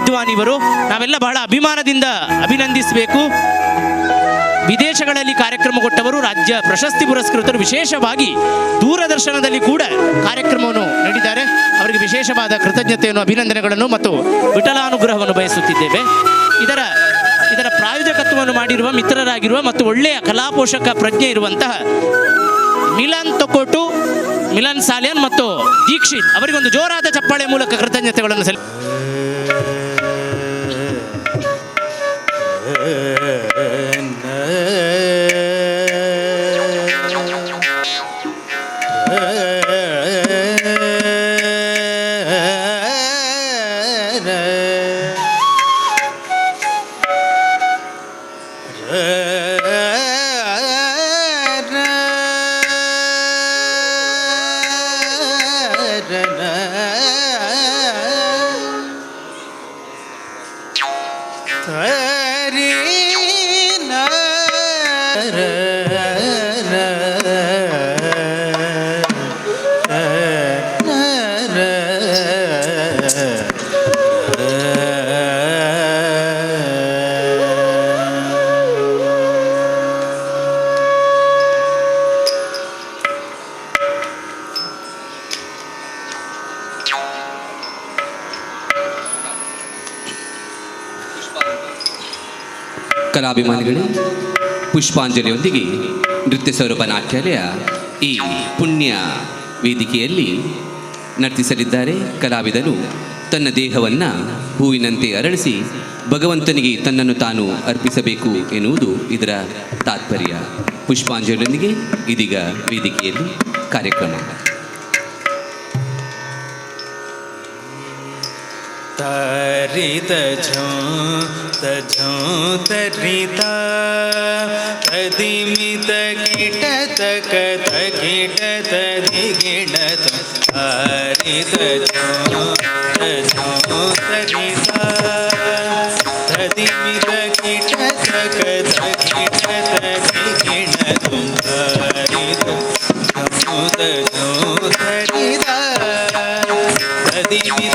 ವಿದ್ವಾನ್ ಇವರು. ನಾವೆಲ್ಲ ಬಹಳ ಅಭಿಮಾನದಿಂದ ಅಭಿನಂದಿಸಬೇಕು. ವಿದೇಶಗಳಲ್ಲಿ ಕಾರ್ಯಕ್ರಮ ಕೊಟ್ಟವರು, ರಾಜ್ಯ ಪ್ರಶಸ್ತಿ ಪುರಸ್ಕೃತರು, ವಿಶೇಷವಾಗಿ ದೂರದರ್ಶನದಲ್ಲಿ ಕೂಡ ಕಾರ್ಯಕ್ರಮವನ್ನು ನೀಡಿದ್ದಾರೆ. ಅವರಿಗೆ ವಿಶೇಷವಾದ ಕೃತಜ್ಞತೆಯನ್ನು, ಅಭಿನಂದನೆಗಳನ್ನು ಮತ್ತು ವಿಠಲಾನುಗ್ರಹವನ್ನು ಬಯಸುತ್ತಿದ್ದೇವೆ. ಇದರ ಪ್ರಾಯೋಜಕತ್ವವನ್ನು ಮಾಡಿರುವ ಮಿತ್ರರಾಗಿರುವ ಮತ್ತು ಒಳ್ಳೆಯ ಕಲಾಪೋಷಕ ಪ್ರಜ್ಞೆ ಇರುವಂತಹ ಮಿಲನ್ ತೊಕೋಟು, ಮಿಲನ್ ಸಾಲಿಯನ್ ಮತ್ತು ದೀಕ್ಷಿತ್ ಅವರಿಗೊಂದು ಜೋರಾದ ಚಪ್ಪಾಳೆ ಮೂಲಕ ಕೃತಜ್ಞತೆಗಳನ್ನು ಕಲಾಭಿಮಾನಿಗಳು, ಪುಷ್ಪಾಂಜಲಿಯೊಂದಿಗೆ ನೃತ್ಯ ಸ್ವರೂಪ ನಾಟ್ಯಾಲಯ ಈ ಪುಣ್ಯ ವೇದಿಕೆಯಲ್ಲಿ ನರ್ತಿಸಲಿದ್ದಾರೆ. ಕಲಾವಿದನು ತನ್ನ ದೇಹವನ್ನು ಹೂವಿನಂತೆ ಅರಳಿಸಿ ಭಗವಂತನಿಗೆ ತನ್ನನ್ನು ತಾನು ಅರ್ಪಿಸಬೇಕು ಎನ್ನುವುದು ಇದರ ತಾತ್ಪರ್ಯ. ಪುಷ್ಪಾಂಜಲಿಯೊಂದಿಗೆ ಇದೀಗ ವೇದಿಕೆಯಲ್ಲಿ ಕಾರ್ಯಕ್ರಮ. तारित झों तरिता तदिमित कीटत कत कीटत दिगिणत तारित झों तरिता तदिमित कीटत कत कीटत दिगिणत तारित झों तरिता तदिमित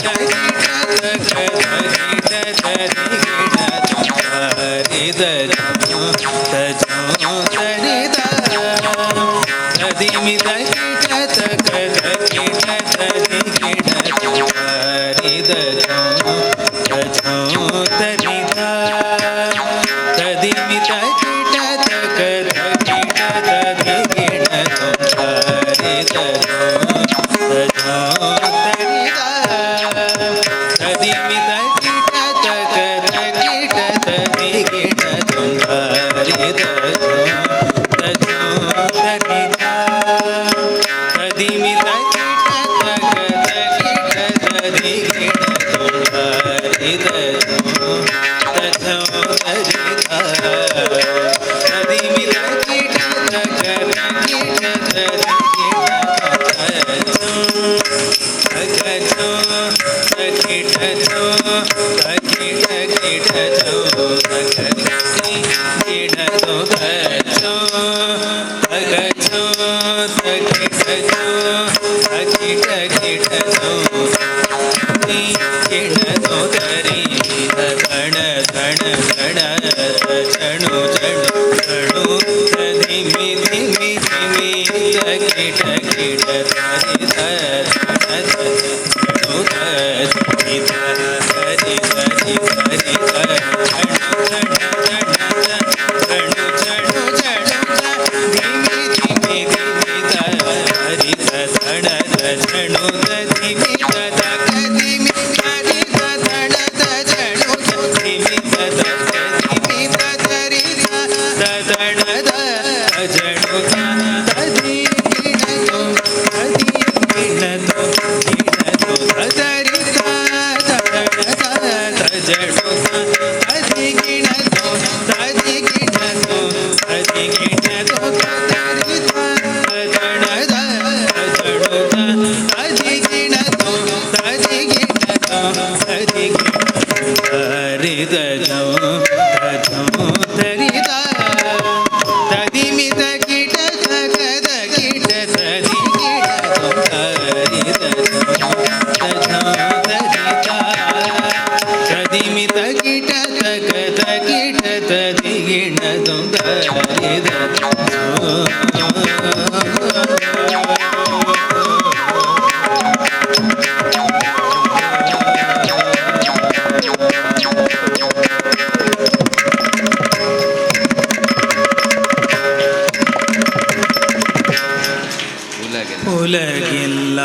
ಉಲಗಿಲ್ಲ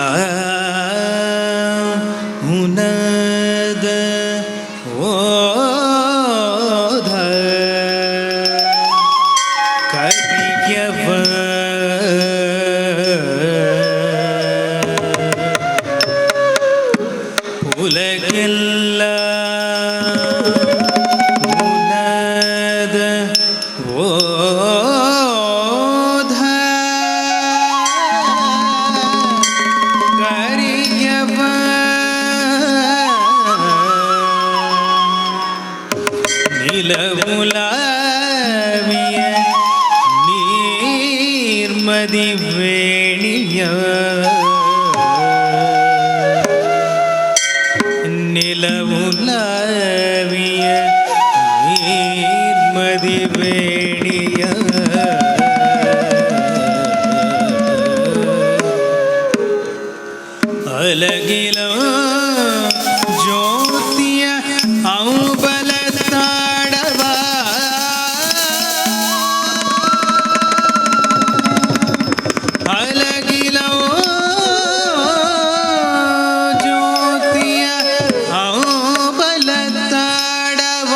ಉನದ ಓಧ ಕರಿಯವ ಉಲಗಿಲ್ಲ ಉನದ ಓಧ ಕರಿಯವ ನಿಲವುಲಾವಿಯ ನೀರ್ಮದಿ ವೇಣಿಯ ನಿಲವುಲಾವಿಯ ನೀರ್ಮದಿ ವೇಣಿಯ ಅಲಗಿಲ ಜ್ಯೋತಿಯ ಔಬಲ ತಾಡವ ಅಲಗಿಲ ಜ್ಯೋತಿಯ ಔಬಲ ತಾಡವ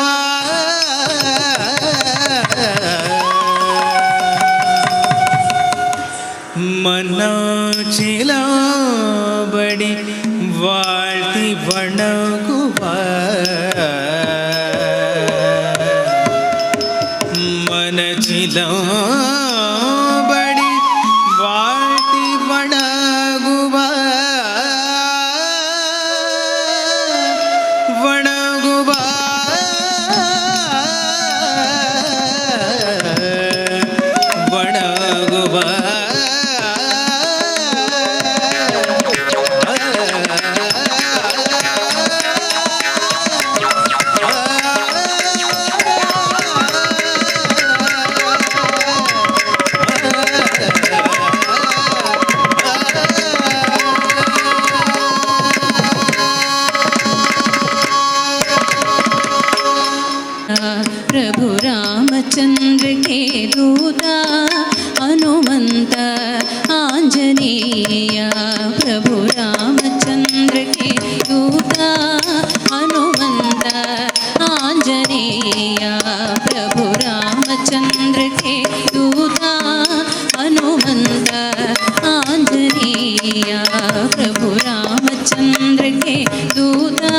ಮನೋಚಿಲ ಬಡಿ ವಾಳ್ತಿ ಬಣಗುವ ಮನಚಿಲ ಬಡಿ ವಾಳ್ತಿ ಬಣಗುವ ಬಣಗುವ ಬಣಗುವ प्रभु रामचंद्र के दूता हनुमंत आंजनेय प्रभु रामचंद्र के दूता हनुमंत आंजनेय प्रभु रामचंद्र के दूता हनुमंत आंजनेय प्रभु रामचंद्र के दूता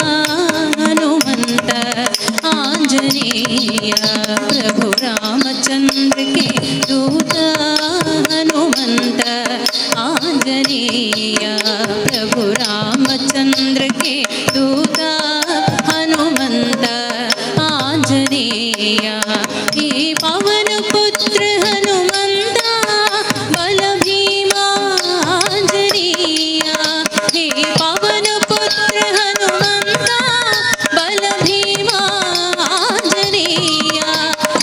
हनुमंत आंजनेय प्रभु रामचंद्र के दूत हनुमंत आंजनेय प्रभु रामचंद्र के दूत हनुमंत आंजनेय हे पवन पुत्र हनुमंत बल भीमा आंजनेय हे पवन पुत्र हनुमंत बल भीमा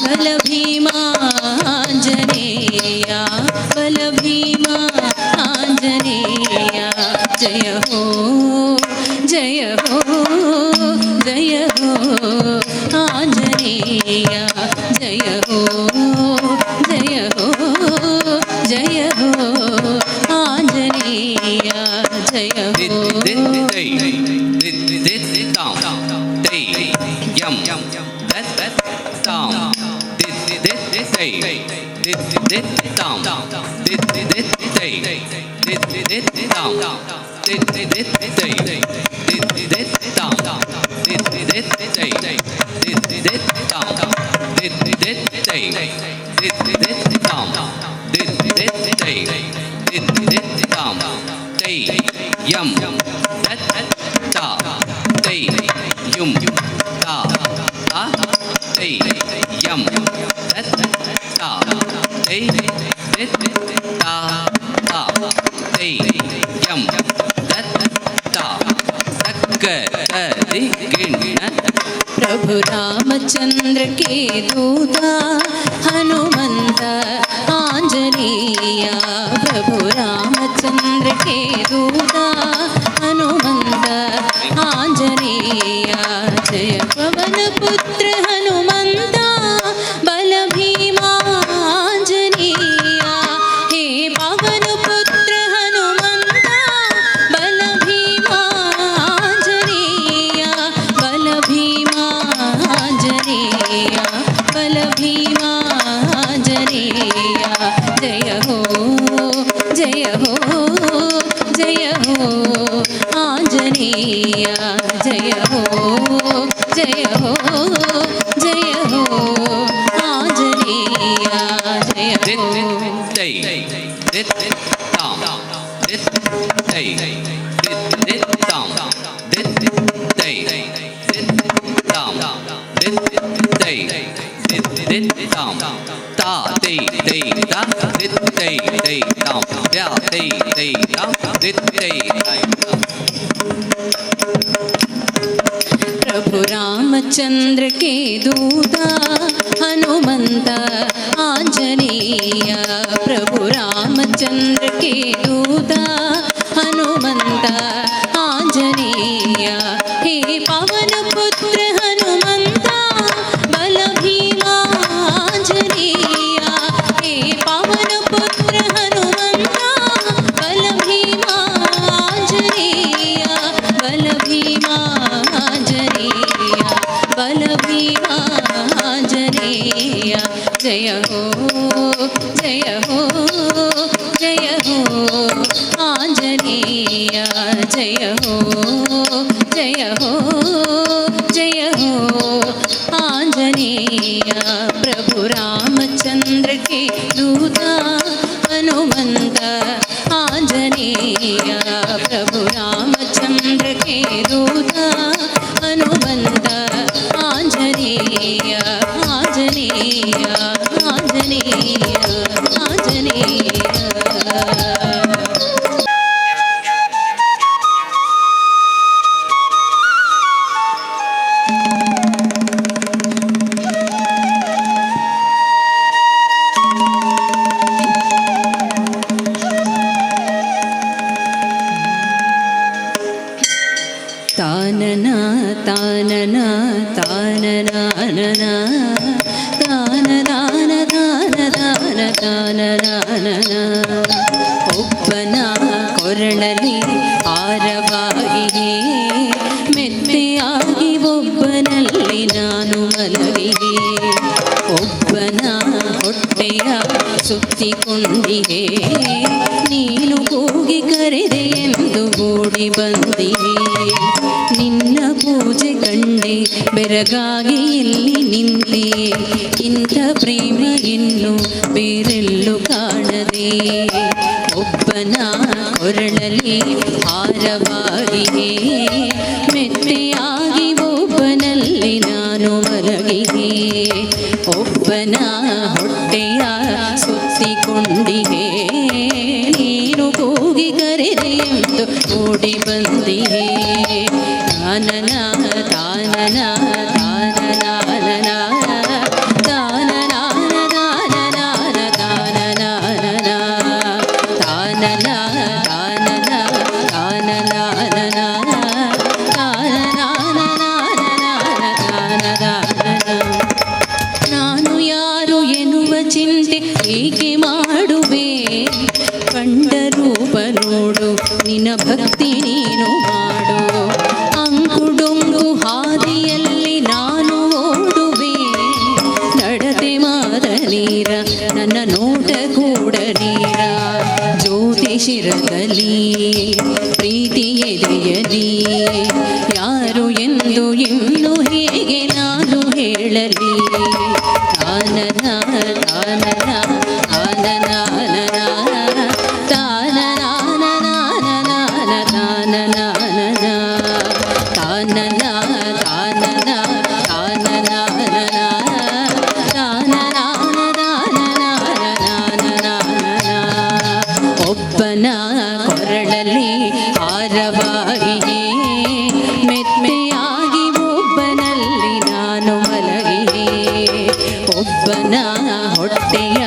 बल भीमा आंजनेय बल भीमा आंजनेय जय हो जय हो जय हो आंजनेय जय हो जय हो जय हो आंजनेय जय हो प्रभु रामचंद्र के दूता हनुमंत आंजनेय प्रभु रामचंद्र के दूता हनुमंत आंजनेय जय पवन पुत्र हनुमंत बल भीमा आंजनेय हे पवन पुत्र हनुमंत ತೈ ದಿತ್ ತಾಂ ದಿತ್ ತೈ ದಿತ್ ತಾಂ ದಿತ್ ತೈ ದಿತ್ ತಾಂ ತಾ ತೈ ತೈ ತಾ ದಿತ್ ತೈ ತೈ ತಾಂ ವ್ಯಾ ತೈ ತೈ ತಾ ದಿತ್ ತೈ ತೈ प्रभु रामचंद्र के दूता हनुमंत आंजनेय प्रभु रामचंद्र के दूता हनुमंत आंजनेय हे पवन पुत्र हनुमंत बल भीमा आंजनेय हे पवन पुत्र हनुमंत बल भीमा आंजनेय बल भीमा बल भीमा आंजनेय जय हो जय हो जय हो आंजनेय जय हो जय हो जय हो आंजनेय प्रभु रामचंद्र के दूता हनुमंत आंजनेय प्रभु रामचंद्र के दूता हनुमंत आंजनेय आंजनेय आंजनेय आंजनेय तानना तानना तानना तानना तानना तानना ಒಬ್ಬನ ಕೊರಳಲಿ ಆರವಾಗಿ ಮೆತ್ತೆಯಾಗಿ ಒಬ್ಬನಲ್ಲಿ ನಾನು ಮಲಗಿದೆ ಒಬ್ಬನ ಹೊಟ್ಟೆಯ ಸುತ್ತಿಕೊಂಡಿದೆ ನೀನು ಕೂಗಿ ಕರೆದೆ ಎಂದು ಓಡಿ ಬಂದಿದೆ ನಿನ್ನ ಪೂಜೆ ಕಂಡೆ ಬೆರಗಾಗಿ ಇಲ್ಲಿ ನಿಂತೆ ಇಂಥ ಪ್ರೇಮ ಇನ್ನು ಬೇರೆಲ್ಲೂ ಕಾಣದೆ ಒಬ್ಬನ ಕೊರಳಲಿ ಹಾರವಾಗಿದೆ ಮೆತ್ತೆಯಾಗಿ ಒಬ್ಬನಲ್ಲಿ ನಾನು ಮಲಗಿದೆ ಒಬ್ಬನ ಹೊಟ್ಟೆಯ ಸುತ್ತಿಕೊಂಡಿದೆ ನೀನು ಕೂಗಿ ಕರೆದೆ ಎಂದು ಓಡಿ ಬಂದಿದೆ ತಾನನ ತಾನನ ತಾನನ ತಾನನ ನಾನು ಯಾರು ಎನ್ನುವ ಚಿಂತೆ ಏಕೆ ಮಾಡುವೆ ಕಂಡ ರೂಪ ನೋಡು ನಿನ್ನ ಭಕ್ತಿ ನೀನು ಮಾಡು ಅಂಕುಡೊಂಕು ಹಾದಿಯಲ್ಲಿ ನಾನು ಓಡುವೆ ನಡತೆ ಮಾದ ನೀರ ನನ್ನ ನೋಟ ಕೂಡ ನೀರ ಜ್ಯೋತಿ ಶಿರದಲ್ಲಿ ಪ್ರೀತಿ ಎದೆಯಲಿ ಯಾರು ಎಂದು ಇನ್ನು ಹೇಗೆ ನಾನು ಹೇಳಲಿ ತಾನನ ತಾನನ ತಾನನ ತಾನನ ತಾನನ ತಾನನ ತಾನನ ಒಬ್ಬನ ಕೊರಳಲ್ಲಿ ಹಾರವಾಗಿದೆ ಮೆತ್ತೆಯಾಗಿ ಒಬ್ಬನಲ್ಲಿ ನಾನು ಮಲಗಿದೆ ಒಬ್ಬನ ಹೊಟ್ಟೆಯ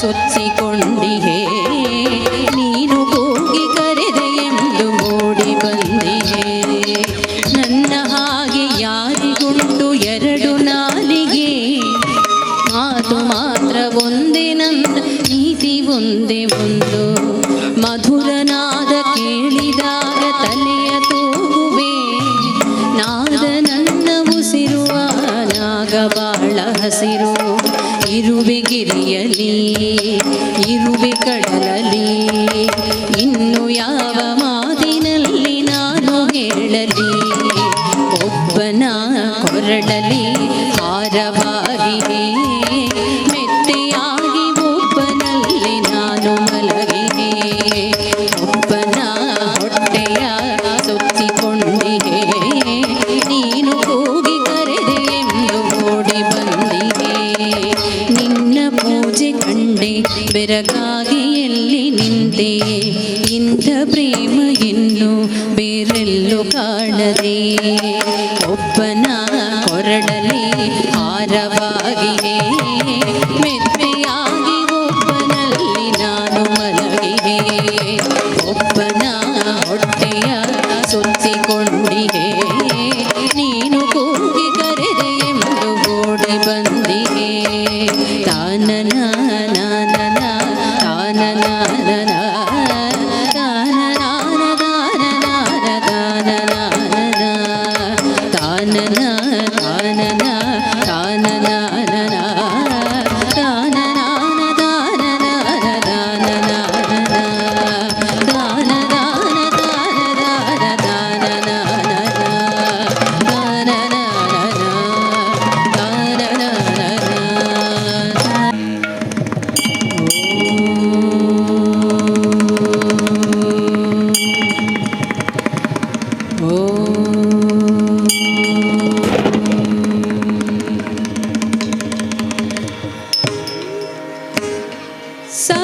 ಸುತ್ತಿಕೊಂಡಿದೆ ನೀನು ಕೂಗಿ ಕರೆದೆ ಎಂದು ಓಡಿ ಬಂದಿದೆ ನನ್ನ ಹಾಗೆ ಯಾರಿಗುಂಟು ಎರಡು ನಾಲಿಗೆ ಮಾತು ಮಾತ್ರ ಒಂದೇ ನನ್ನ ನೀತಿ ಒಂದೇ ಒಂದು ಮಧುರನಾದ ಕೇಳಿದಾಗ ತಲೆಯ ನಿನಗಾಗಿ ಎಲ್ಲಿ ನಿಂತೆ ಇಂಥ ಪ್ರೇಮ ಇನ್ನು ಬೇರೆಲ್ಲೂ ಕಾಣದೆ ಒಬ್ಬನ ಕೊರಡಲಿ ಹಾರವಾಗಿಯೇ ಮೆತ್ತೆಯಾಗಿ ಒಬ್ಬನಲ್ಲಿ ನಾನು ಮಲಗಿಯೇ ಒಬ್ಬನ ಹೊಟ್ಟೆಯ ಸುತ್ತಿಕೊಂಡಿಯೇ ನೀನು ಕೂಗಿ ಕರೆದೆ ಎಂದು ಓಡಿ ಬಂದಿಯೇ ತಾನನ ನಾನನ ತಾನನ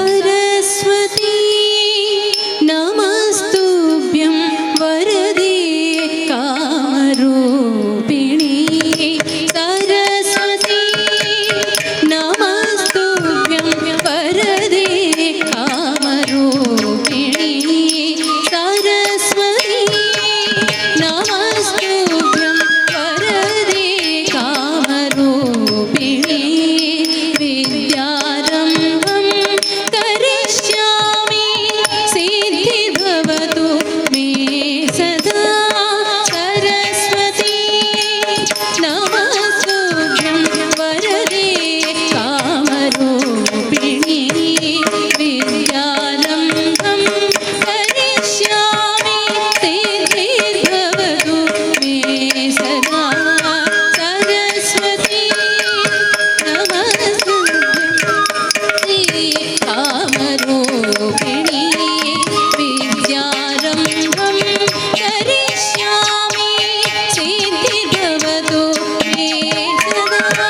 सरस्वती नमस्तुभ्यं वरदे कामरूपिणी सरस्वती नमस्तुभ्यं वरदे कामरूपिणी सरस्वती नमस्तुभ्यं वरदे कामरूपिणी विद्यारम्भं करिष्यामि सिद्धिर्भवतु मे सदा सरस्वती नमस्तुभ्यं वरदे कामरूपिणी विद्यारम्भं करिष्यामि सिद्धिर्भवतु मे सदा सरस्वती कामरूपिणी विद्यारम्भं करिष्यामि सिद्धिर्भवतु मे सदा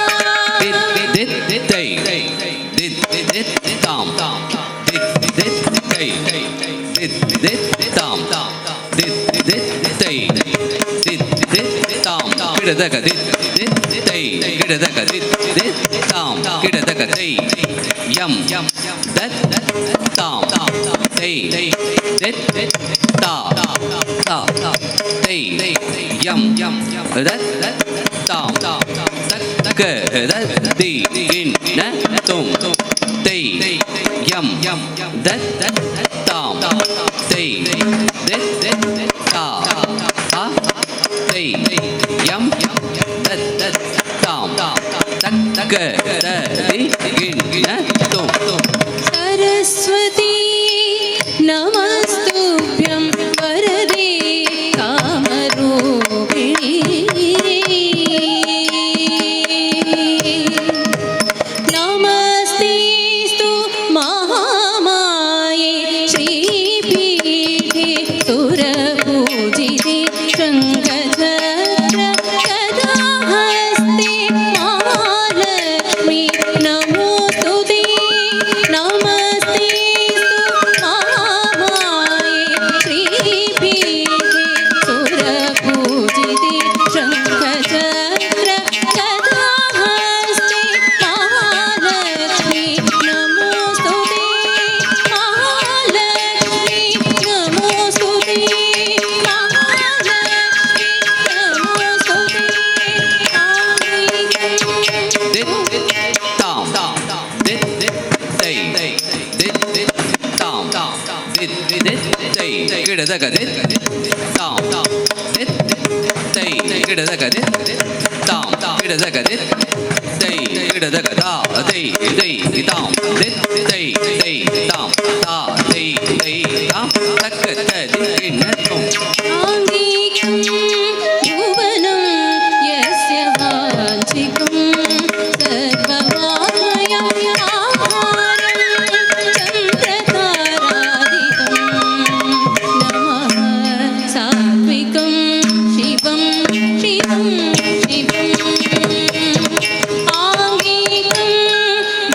सरस्वती नमस्तुभ्यं वरदे कामरूपिणी नमस्तेस्तु महामाये श्रीपीठे सुरपूजिते शङ्खचक्र गदाहस्ते महालक्ष्मी नमोस्तुते नमस्तेस्तु महामाये श्रीपीठे सुरपूजिते शङ्खचक्र गदाहस्ते महालक्ष्मी नमोस्तुते महालक्ष्मी नमोस्तुते महालक्ष्मी भुवनं यस्य वाञ्छिकं सर्वकामयं आहारं चन्द्रतारादिकं नमः सात्विकं शिवं शिवं शिवम् आङ्गिकं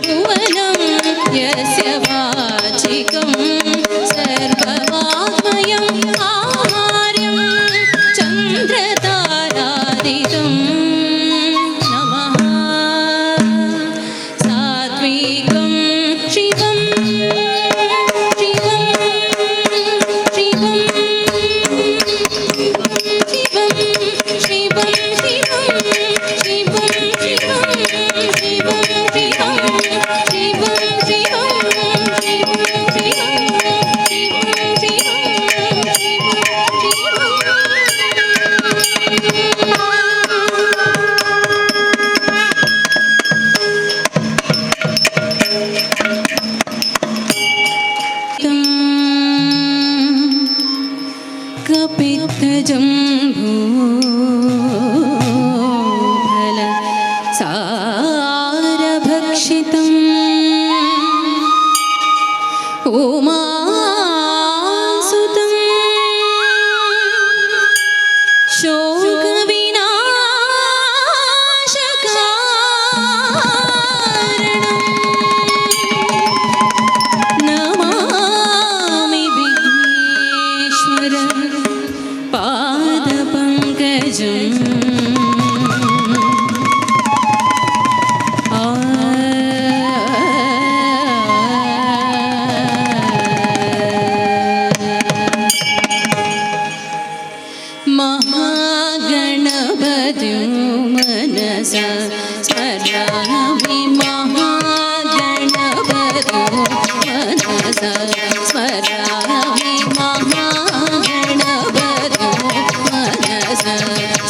भुवनं यस्य कपित्थजम्बूफल सारभक्षितम् उमासुतं शोकविनाशकारणम् नमामि विघ्नेश्वर पादपङ्कजम् महागणपतिं मनसा स्मरामि महागणपतिं मनसा स्मरामि महागणपतिं मनसा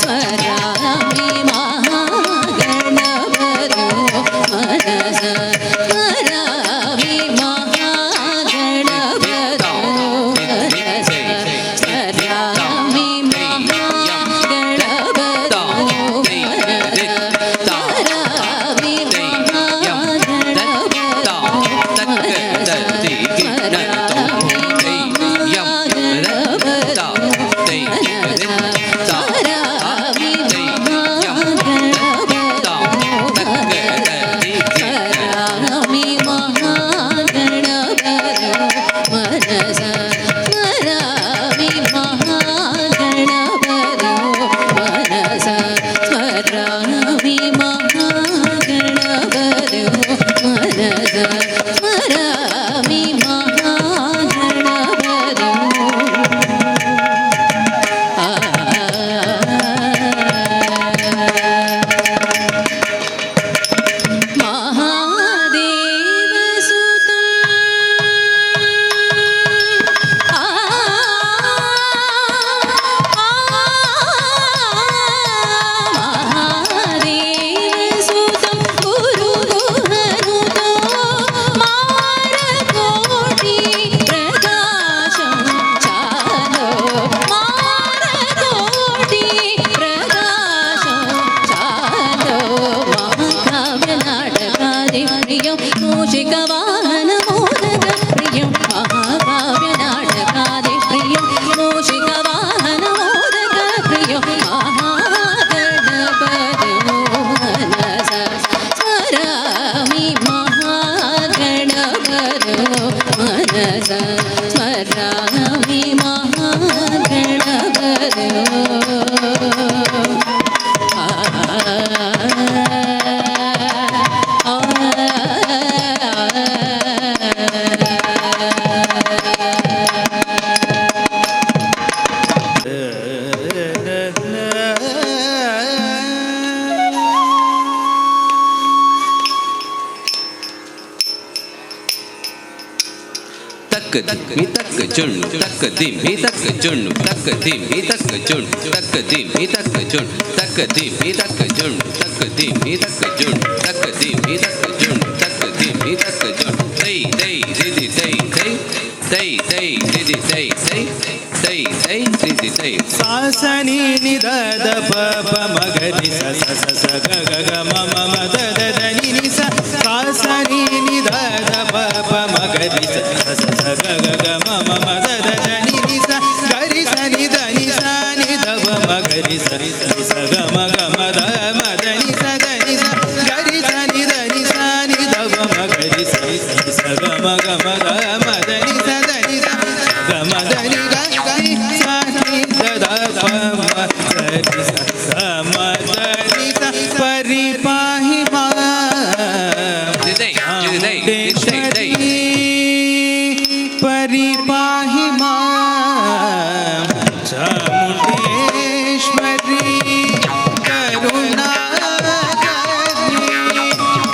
स्मरामि महागणपतिं मनसा स्मरामि महागणपतिं मनसा स्मरामि धीमी तक जुण्णु तक धीमी तक जुण्णु तक धीमी तक जुण्णु तक धीमी तक जुण्णु तक धीमी तक जुण्णु तक धीमी तक जुण्णु तक धीमी तक जुण्णु तक धीमी तक जुण्णु दई दई दीदी दई दई दई दई दीदी दई दई दई दई दीदी दई सासनी निदद प प मगरि स स स स ग ग ग म म म द द द नि नि स सासनी निदद प प मगरि स स स स ग ग ग म म म द द द नि नि स गरि स नि द नि स नि द व मगरि स नि स ग म ग म द म द नि स द नि स गरि स नि द नि स नि द व मगरि स नि स ग म ग म द म द नि स द नि स ग म द नि ग गरि स नि द द प म गरि स स म द नि स परिपाहि मा परिपाहि मा चामुण्डेश्वरी करुणाकरी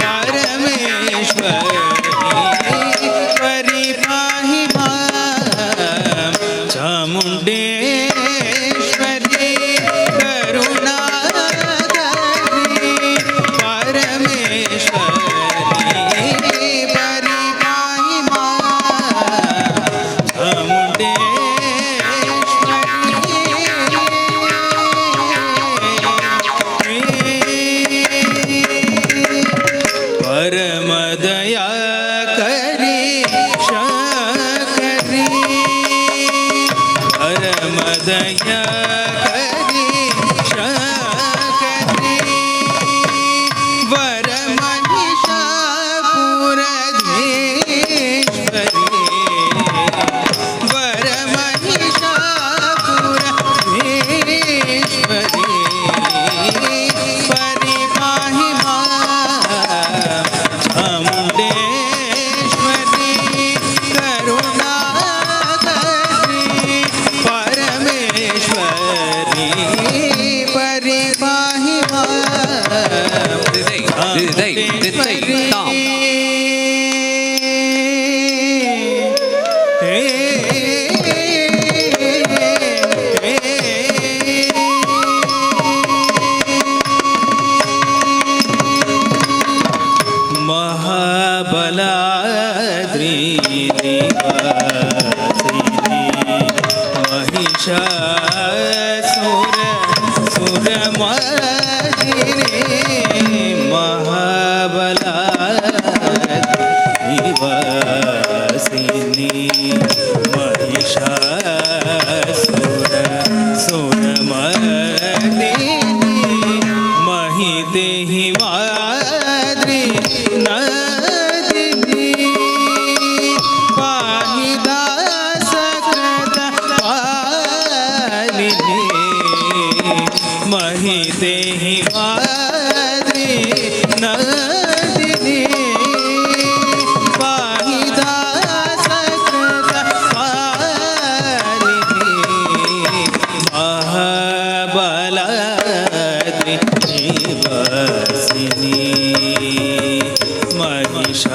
परमेश्वरी परिपाहि मा चामुण्डेश्वरी करुणाकरी परमेश्वरी परिपाहि मा चामुण्डेश्वरी ಪರಮದಯ ಕರಿ ಶಕರಿ ವರ ಮಹಿಷಾಪುರಧೀಶ್ವರಿ ವರ ಮಹಿಷಾಪುರಧೀಶ್ವರಿ ಪರಿಪಾಹಿ ಮಾಂ ಚಾಮುಂಡೇಶ್ವರಿ ಕರುಣಾಕರಿ ಪರಮೇಶ್ವರಿ ಪರಿಪಾಹಿ ಮಾಂ ದಿದೈ ದಿದೈ ತಾಂ ಮಹಾಬಲಾದ್ರಿ ನಿವಾಸಿನಿ ಮಹಿಷಾಸುರ ಸುರಮರ್ದಿನಿ ಮಹಾಬಲಾದ್ರಿ ನಿವಾಸಿನಿ ಮಹಿಷಾಸುರ ಸುರಮರ್ದಿನಿ ಮಹಿತೆ ಹಿಮಾದ್ರಿ ನದಿನಿ ಪಾಹಿ ದಾಸಕೃತ ಪಾಲಿನಿ ಮಹಿತೆ ಹಿಮಾದ್ರಿ ನದಿನಿ ಪಾಹಿ ದಾಸಕೃತ ಪಾಲಿನಿ ಮಹಾಬಲಾದ್ರಿ ನಿವಾಸಿನಿ ಮಹಿಷಾಸುರ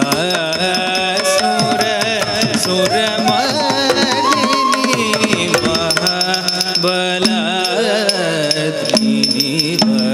ಸುರಮರ್ದಿನಿ ಮಹಾಬಲಾದ್ರಿ ನಿವಾಸಿನಿ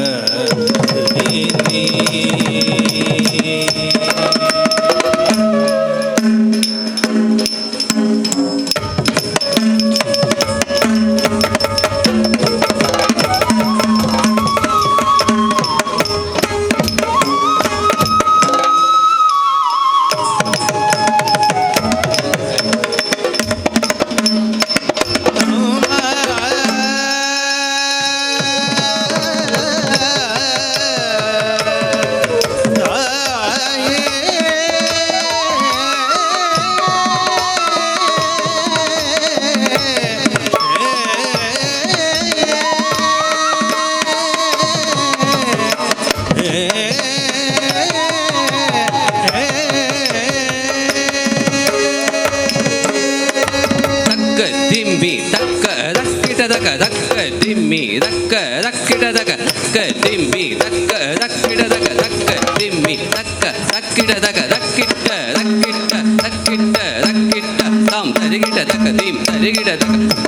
ದಿಮ್ಮಿ ದಕ್ಕ ದಕ್ಕಿಟ ದಕ ದಕ್ಕ ದಿಮ್ಮಿ ದಕ್ಕ ದಕ್ಕಿಟ ದಕ ದಕ್ಕ ದಿಮ್ಮಿ ದಕ್ಕ ದಕ್ಕಿಟ ದಕ ದಕ್ಕ ದಿಮ್ಮಿ ದಕ್ಕ ದಕ್ಕಿಟ ದಕ ದಕ್ಕಿಟ್ಟ ದಕ್ಕಿಟ್ಟ ದಕ್ಕಿಟ್ಟ ದಕ್ಕಿಟ್ಟ ತಾಂ ತರಿಗಿಟ ದಕ ದಿಮ್ ತರಿಗಿಟ ದಕ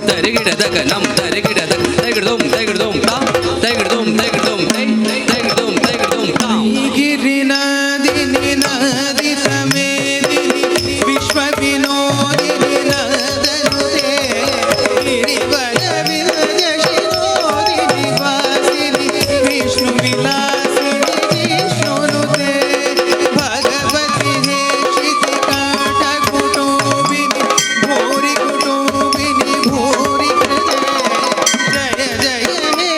ತರಿಗಿಟ ದಕ ನಮ್ ತರಿಗಿಟ ದಕ ತೈಗಿಡ್ದೋಂ ತೈಗಿಡ್ದೋಂ ತಾಂ ತೈಗಿಡ್ದೋಂ ತೈಗಿಡ್ದೋಂ ತೈ ತೈಗಿಡ್ದೋಂ ತೈಗಿಡ್ದೋಂ ತಾಂ ಗಿರಿನಾದಿನಿ ನಾದಿತ ಮೇದಿನಿ ವಿಶ್ವ ವಿನೋದಿನಿ ನಾದನುತೆ ಗಿರಿವರ ವಿರಜ ಶಿರೋದಿನಿ ವಾಸಿನಿ ವಿಷ್ಣು ವಿಲಾಸಿನಿ ವಿಷ್ಣುನುತೆ ಭಗವತಿ ಹೇ ಕ್ಷಿತಿ ಕಾಟ ಕುಟುಂಬಿನಿ ಭೂರಿ ಕುಟುಂಬಿನಿ ಭೂರಿ ಜಯ ಜಯ ಹೇ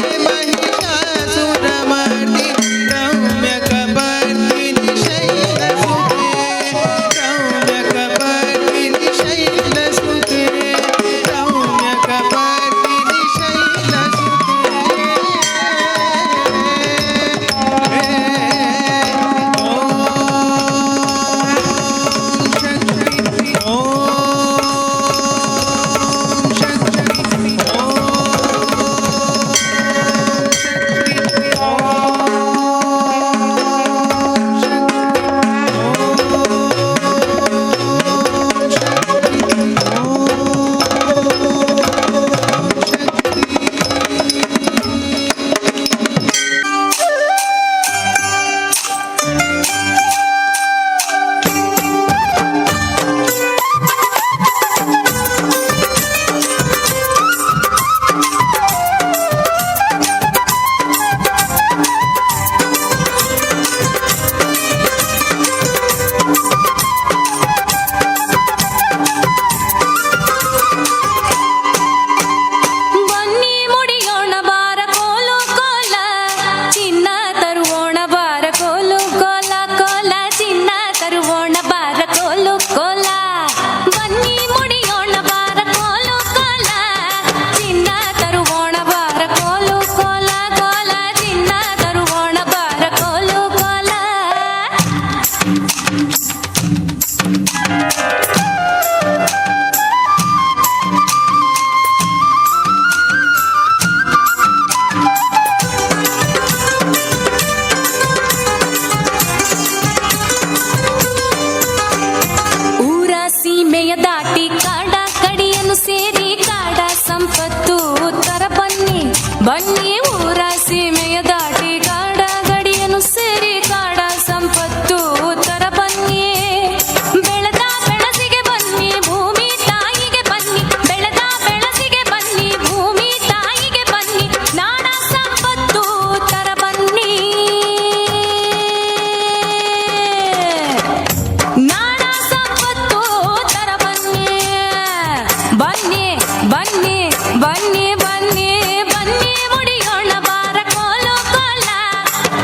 ಬನ್ನಿ ಬನ್ನಿ ಬನ್ನಿ ಮುಡಿಯೋಣ ಬಾರ ಕೋಲು ಕೋಲ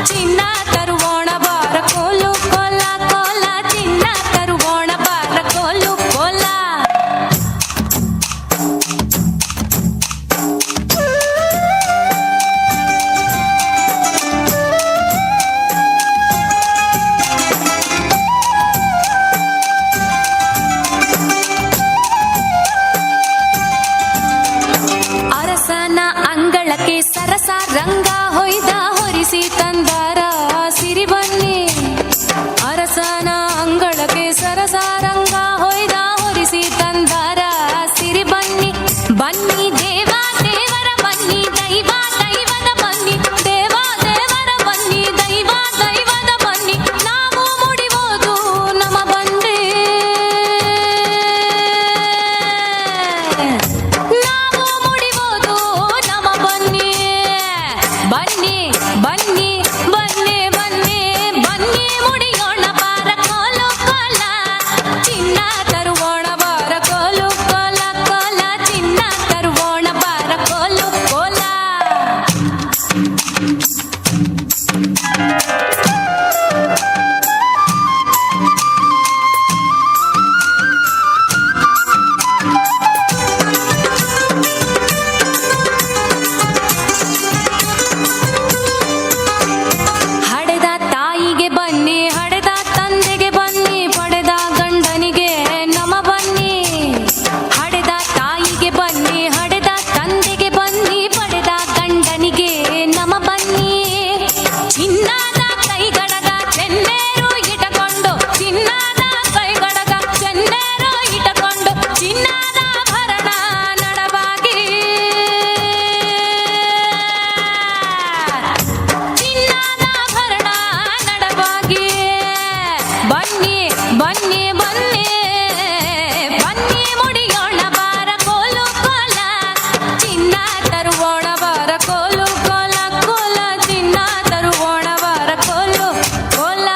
ಚಿನ್ನ ತರುವೋಣ ಬಾರ ಕೋಲು ಕೋಲ ಕೋಲ ಚಿನ್ನ ತರುವೋಣ ಬಾರ ಕೋಲು ಕೋಲ. ಅರಸನ ಅಂಗಳಕ್ಕೆ ಸರಸ ರಂಗ ಹೊಯ್ದ ಹೊರಿಸಿ ತಂದಾರ ಸಿರಿ ಬನ್ನಿ. ಅರಸನ ಅಂಗಳಕ್ಕೆ ಸರಸ ರಂಗ ಹೊಯ್ದ ಹೊರಿಸಿ ತಂದಾರ ಸಿರಿ ಬನ್ನಿ. ಬನ್ನಿ ದೇವ ದೇವರ ಬನ್ನಿ ದೈವ ದೈವದ ಬನ್ನಿ ದೇವ ದೇವರ ಬನ್ನಿ ದೈವ ದೈವದ ಬನ್ನಿ ನಾವು ಮುಡಿಬೋದು ನಮ ಬಂದೆ. ನಾವು ಮುಡಿಬೋದು ನಮ ಬನ್ನಿ. ಬನ್ನಿ ಬನ್ನಿ ಬನ್ನಿ ಬನ್ನಿ ಬನ್ನಿ ಮುಡಿಯೋಣ ಬಾರ ಕೋಲು ಕೋಲ ಚಿನ್ನ ತರುವೋಣ ಬಾರ ಕೋಲು ಕೋಲ ಕೋಲ ಚಿನ್ನ ತರುವೋಣ ಬಾರ ಕೋಲು ಕೋಲ. ಹಡೆದ ತಾಯಿಗೆ ಬನ್ನಿ ಹಡೆದ ತಂದೆಗೆ ಬನ್ನಿ ಪಡೆದ ಗಂಡನಿಗೆ ನಮ ಬನ್ನಿ. ಹಡೆದ ತಾಯಿಗೆ ಬನ್ನಿ ಹಡೆದ ತಂದೆಗೆ ಬನ್ನಿ ಪಡೆದ ಗಂಡನಿಗೆ ನಮ ಬನ್ನಿ. ಚಿನ್ನದ ಕೈಗಡಗ ಚೆನ್ನೇರು ಇಟಕೊಂಡು ಚಿನ್ನದ ಕೈಗಡಗ ಚೆನ್ನೇರು ಇಟಕೊಂಡು ಚಿನ್ನದ ಭರಣ ನಡವಾಗಿ ಚಿನ್ನದ ಭರಣ ನಡವಾಗಿ. ಬನ್ನಿ ಬನ್ನಿ ಬನ್ನಿ ಬನ್ನಿ ಮುಡಿಯೋಣ ಬಾರ ಕೋಲು ಕೋಲ ಚಿನ್ನ ತರುವೋಣ ಬಾರ ಕೋಲು ಕೋಲ ಕೋಲ ಚಿನ್ನ ತರುವೋಣ ಬಾರ ಕೋಲು ಕೋಲ.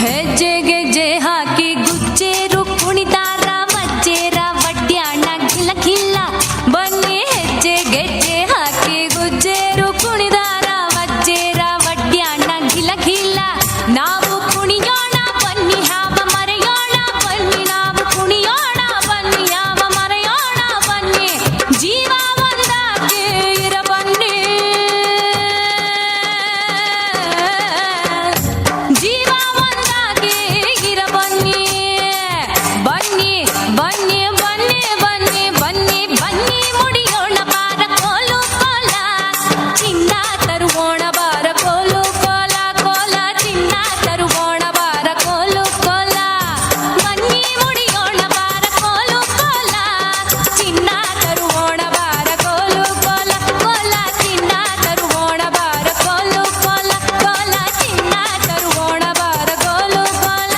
ಹೆಜ್ಜೆ ಗೆಜ್ಜೆ ಹಾಕಿ ಗುಜ್ಜೇರು ಕುಣಿದಾರ ವಜ್ಜೇರ ವಡ್ಯಾಣ ಗಿಲ ಗಿಲ್ಲ. ಬನ್ನಿ ಹೆಜ್ಜೆ ಗೆಜ್ಜೆ ಹಾಕಿ ಗುಜ್ಜೇರು ಕುಣಿದಾರ ವಜ್ಜೇರ ವಡ್ಯಾಣ ಗಿಲ ಗಿಲ್ಲ. ನಾವು ಕುಣಿಯೋಣ ಬನ್ನಿ ಹಾವ ಮರೆಯೋಣ ಬನ್ನಿ ನಾವು ಕುಣಿಯೋಣ ಬನ್ನಿ ಹಾವ ಮರೆಯೋಣ ಬನ್ನಿ ಜೀವ ಒಂದಾಗಿ ಇರ ಬನ್ನಿ. ಜೀವ ಒಂದಾಗಿ ಇರ ಬನ್ನಿ. ಬನ್ನಿ ಬನ್ನಿ ಬನ್ನಿ ಬನ್ನಿ ಬನ್ನಿ ಬನ್ನಿ ಮುಡಿಯೋಣ ಬಾರ ಕೋಲು ಕೋಲ ಚಿನ್ನ ತರುವೋಣ ಬಾರ ಕೋಲು ಕೋಲ ಕೋಲ ಚಿನ್ನ ತರುವೋಣ ಬಾರ ಕೋಲು ಕೋಲ. ಬನ್ನಿ ಮುಡಿಯೋಣ ಬಾರ ಕೋಲು ಕೋಲ ಚಿನ್ನ ತರುವೋಣ ಬಾರ ಕೋಲು ಕೋಲ ಕೋಲ ಚಿನ್ನ ತರುವೋಣ ಬಾರ ಕೋಲು ಕೋಲ ಕೋಲ ಚಿನ್ನ ತರುವೋಣ ಬಾರ ಕೋಲು ಕೋಲ.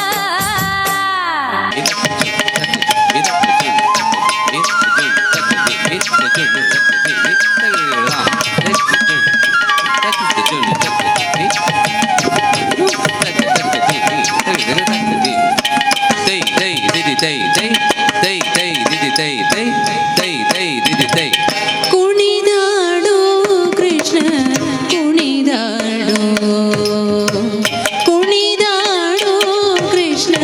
ಕುಣಿದಾಡು ಕೃಷ್ಣ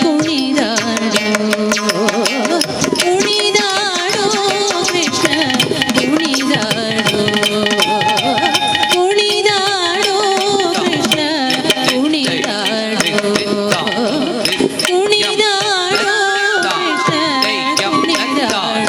ಕುಣಿದಾಡು ಕುಣಿದಾಡು ಕೃಷ್ಣ ಕುಣಿದಾಡು ಕುಣಿದಾಡು ಕೃಷ್ಣ ಕುಣಿದಾಡು ಕುಣಿದಾಡು ಕೃಷ್ಣ ಕುಣಿದಾಡು ಕುಣಿದಾಡು ಕೃಷ್ಣ ಕುಣಿದಾಡು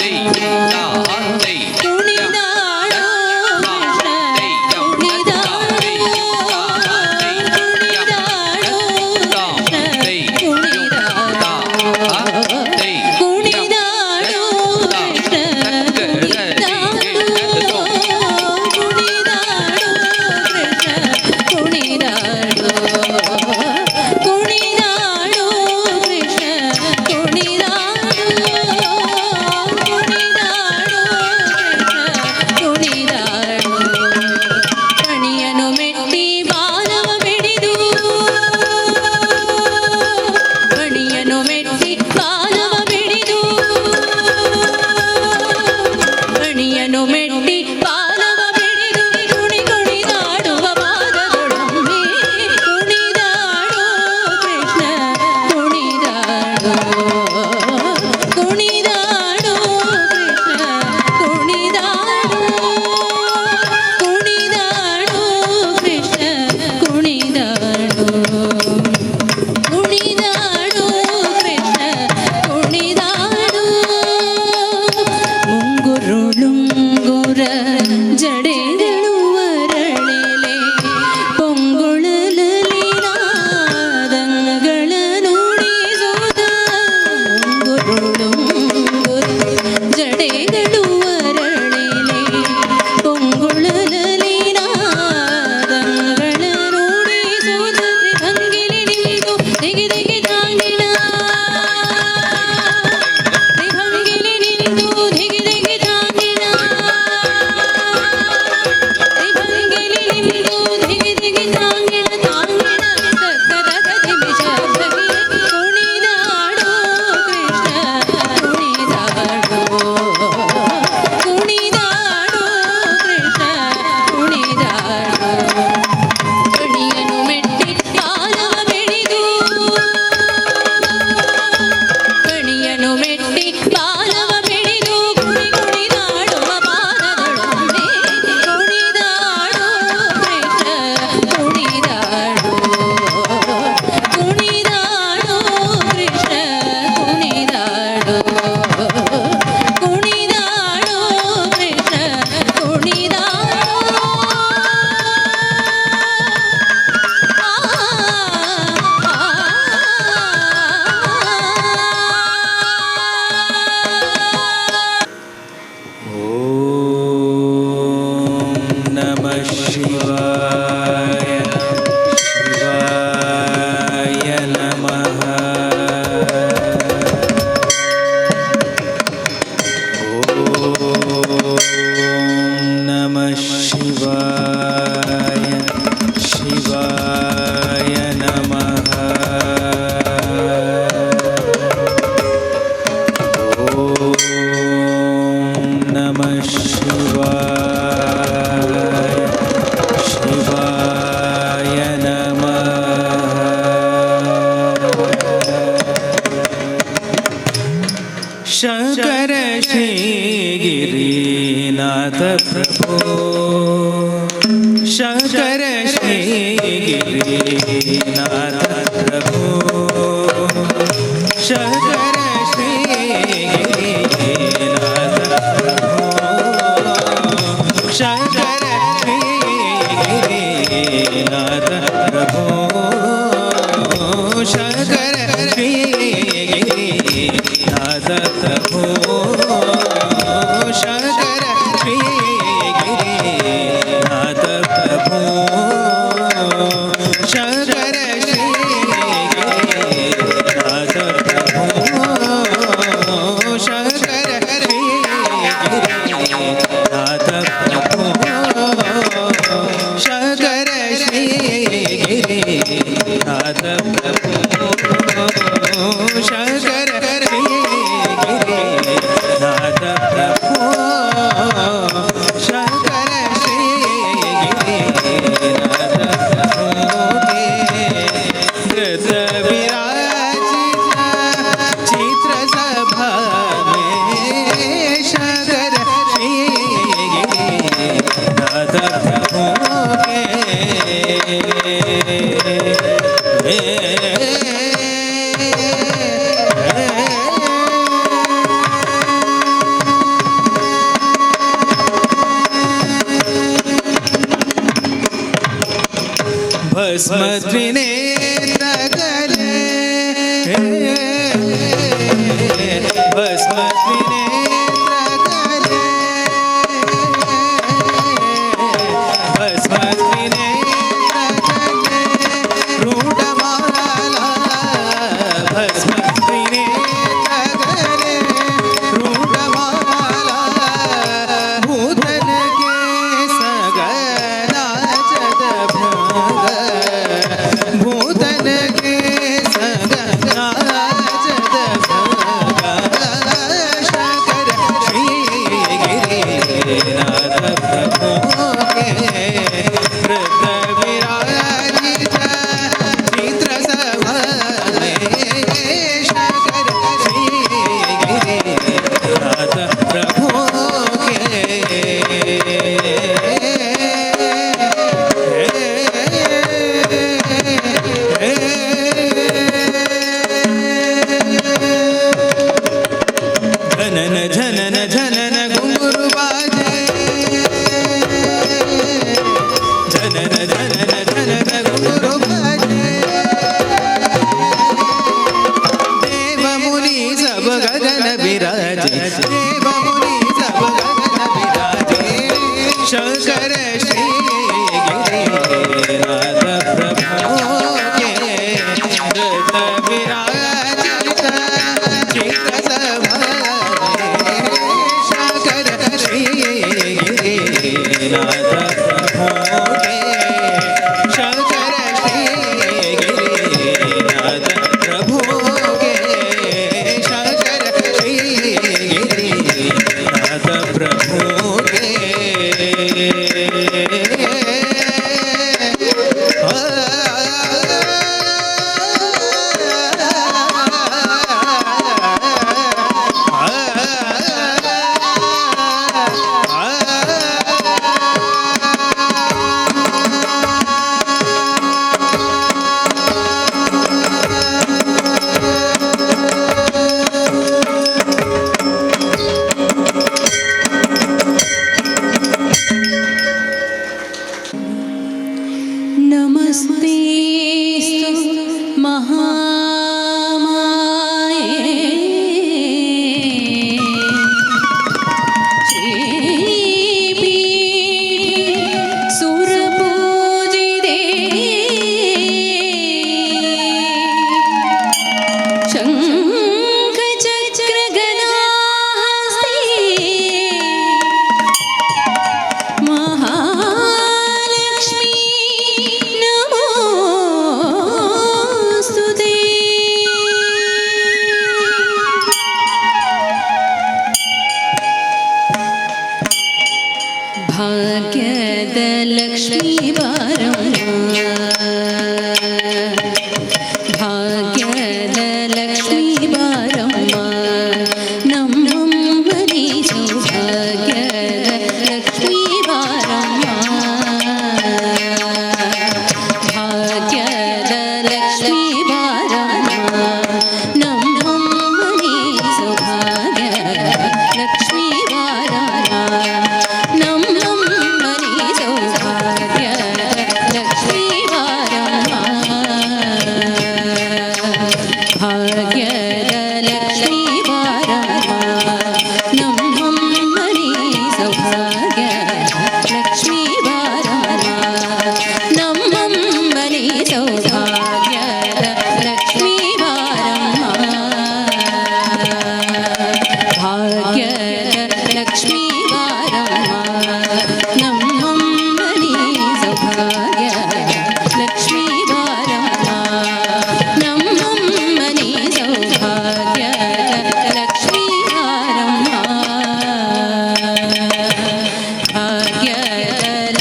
श्रीगिरिनाथ प्रभो शंकर श्रीगिरिनाथ प्रभो शंकर श्रीगिरिनाथ प्रभो शंकर श्रीगिरिनाथ प्रभो शंकर श्रीगिरिनाथ प्रभो शंकर श्रीगिरिनाथ प्रभो शंकर श्रीगिरिनाथ प्रभो शंकर श्रीगिरिनाथ प्रभो शंकर श्रीगिरिनाथ प्रभो शंकर श्रीगिरिनाथ प्रभो शंकर श्रीगिरिनाथ प्रभो के धृत विराजित चित्र सभा में शंकर श्रीगिरिनाथ प्रभो के भस्म त्रिनेत्र कले भस्म त्रिनेत्र कले भस्म त्रिनेत्र कले रूढमाला भस्म त्रिनेत्र कले रूढमाला भूतन के सगना चद भृंग भूतन के सगना चद भृंग शंकर श्रीगिरिनाथ प्रभो के वृत विराजित चित्र सभा में शंकर श्रीगिरिनाथ प्रभो झनन झनन झनन घुंघरू बाजे झनन झनन झनन घुंघरू बाजे देव मुनि सब गगन विराजे देव मुनि सब गगन विराजे शंकर श्रीगिरिनाथ प्रभो के धृत विराजित चित्र सभा शंकर श्रीगिरिनाथ प्रभो के शंकर श्रीगिरिनाथ प्रभो के शंकर श्रीगिरिनाथ प्रभो के नमस्तेस्तु महामाये श्रीपीठे सुरपूजिते शङ्खचक्रगदाहस्ते महालक्ष्मी नमोस्तुते। ಭಾಗ್ಯದ ಲಕ್ಷ್ಮೀ ಬಾರಮ್ಮ ಭಾಗ್ಯದ ಲಕ್ಷ್ಮೀ ಬಾರಮ್ಮ ನಮ್ಮಮ್ಮ ಲಕ್ಷ್ಮೀ ಬಾರಮ್ಮ ನಮ್ಮಮ್ಮನಿ ಸೌಭಾಗ್ಯ ಲಕ್ಷ್ಮೀ ಬಾರಮ್ಮ ನಮ್ಮಮ್ಮನಿ ಸೌಭಾಗ್ಯ ಲಕ್ಷ್ಮೀ ಬಾರಮ್ಮ ಭಾಗ್ಯ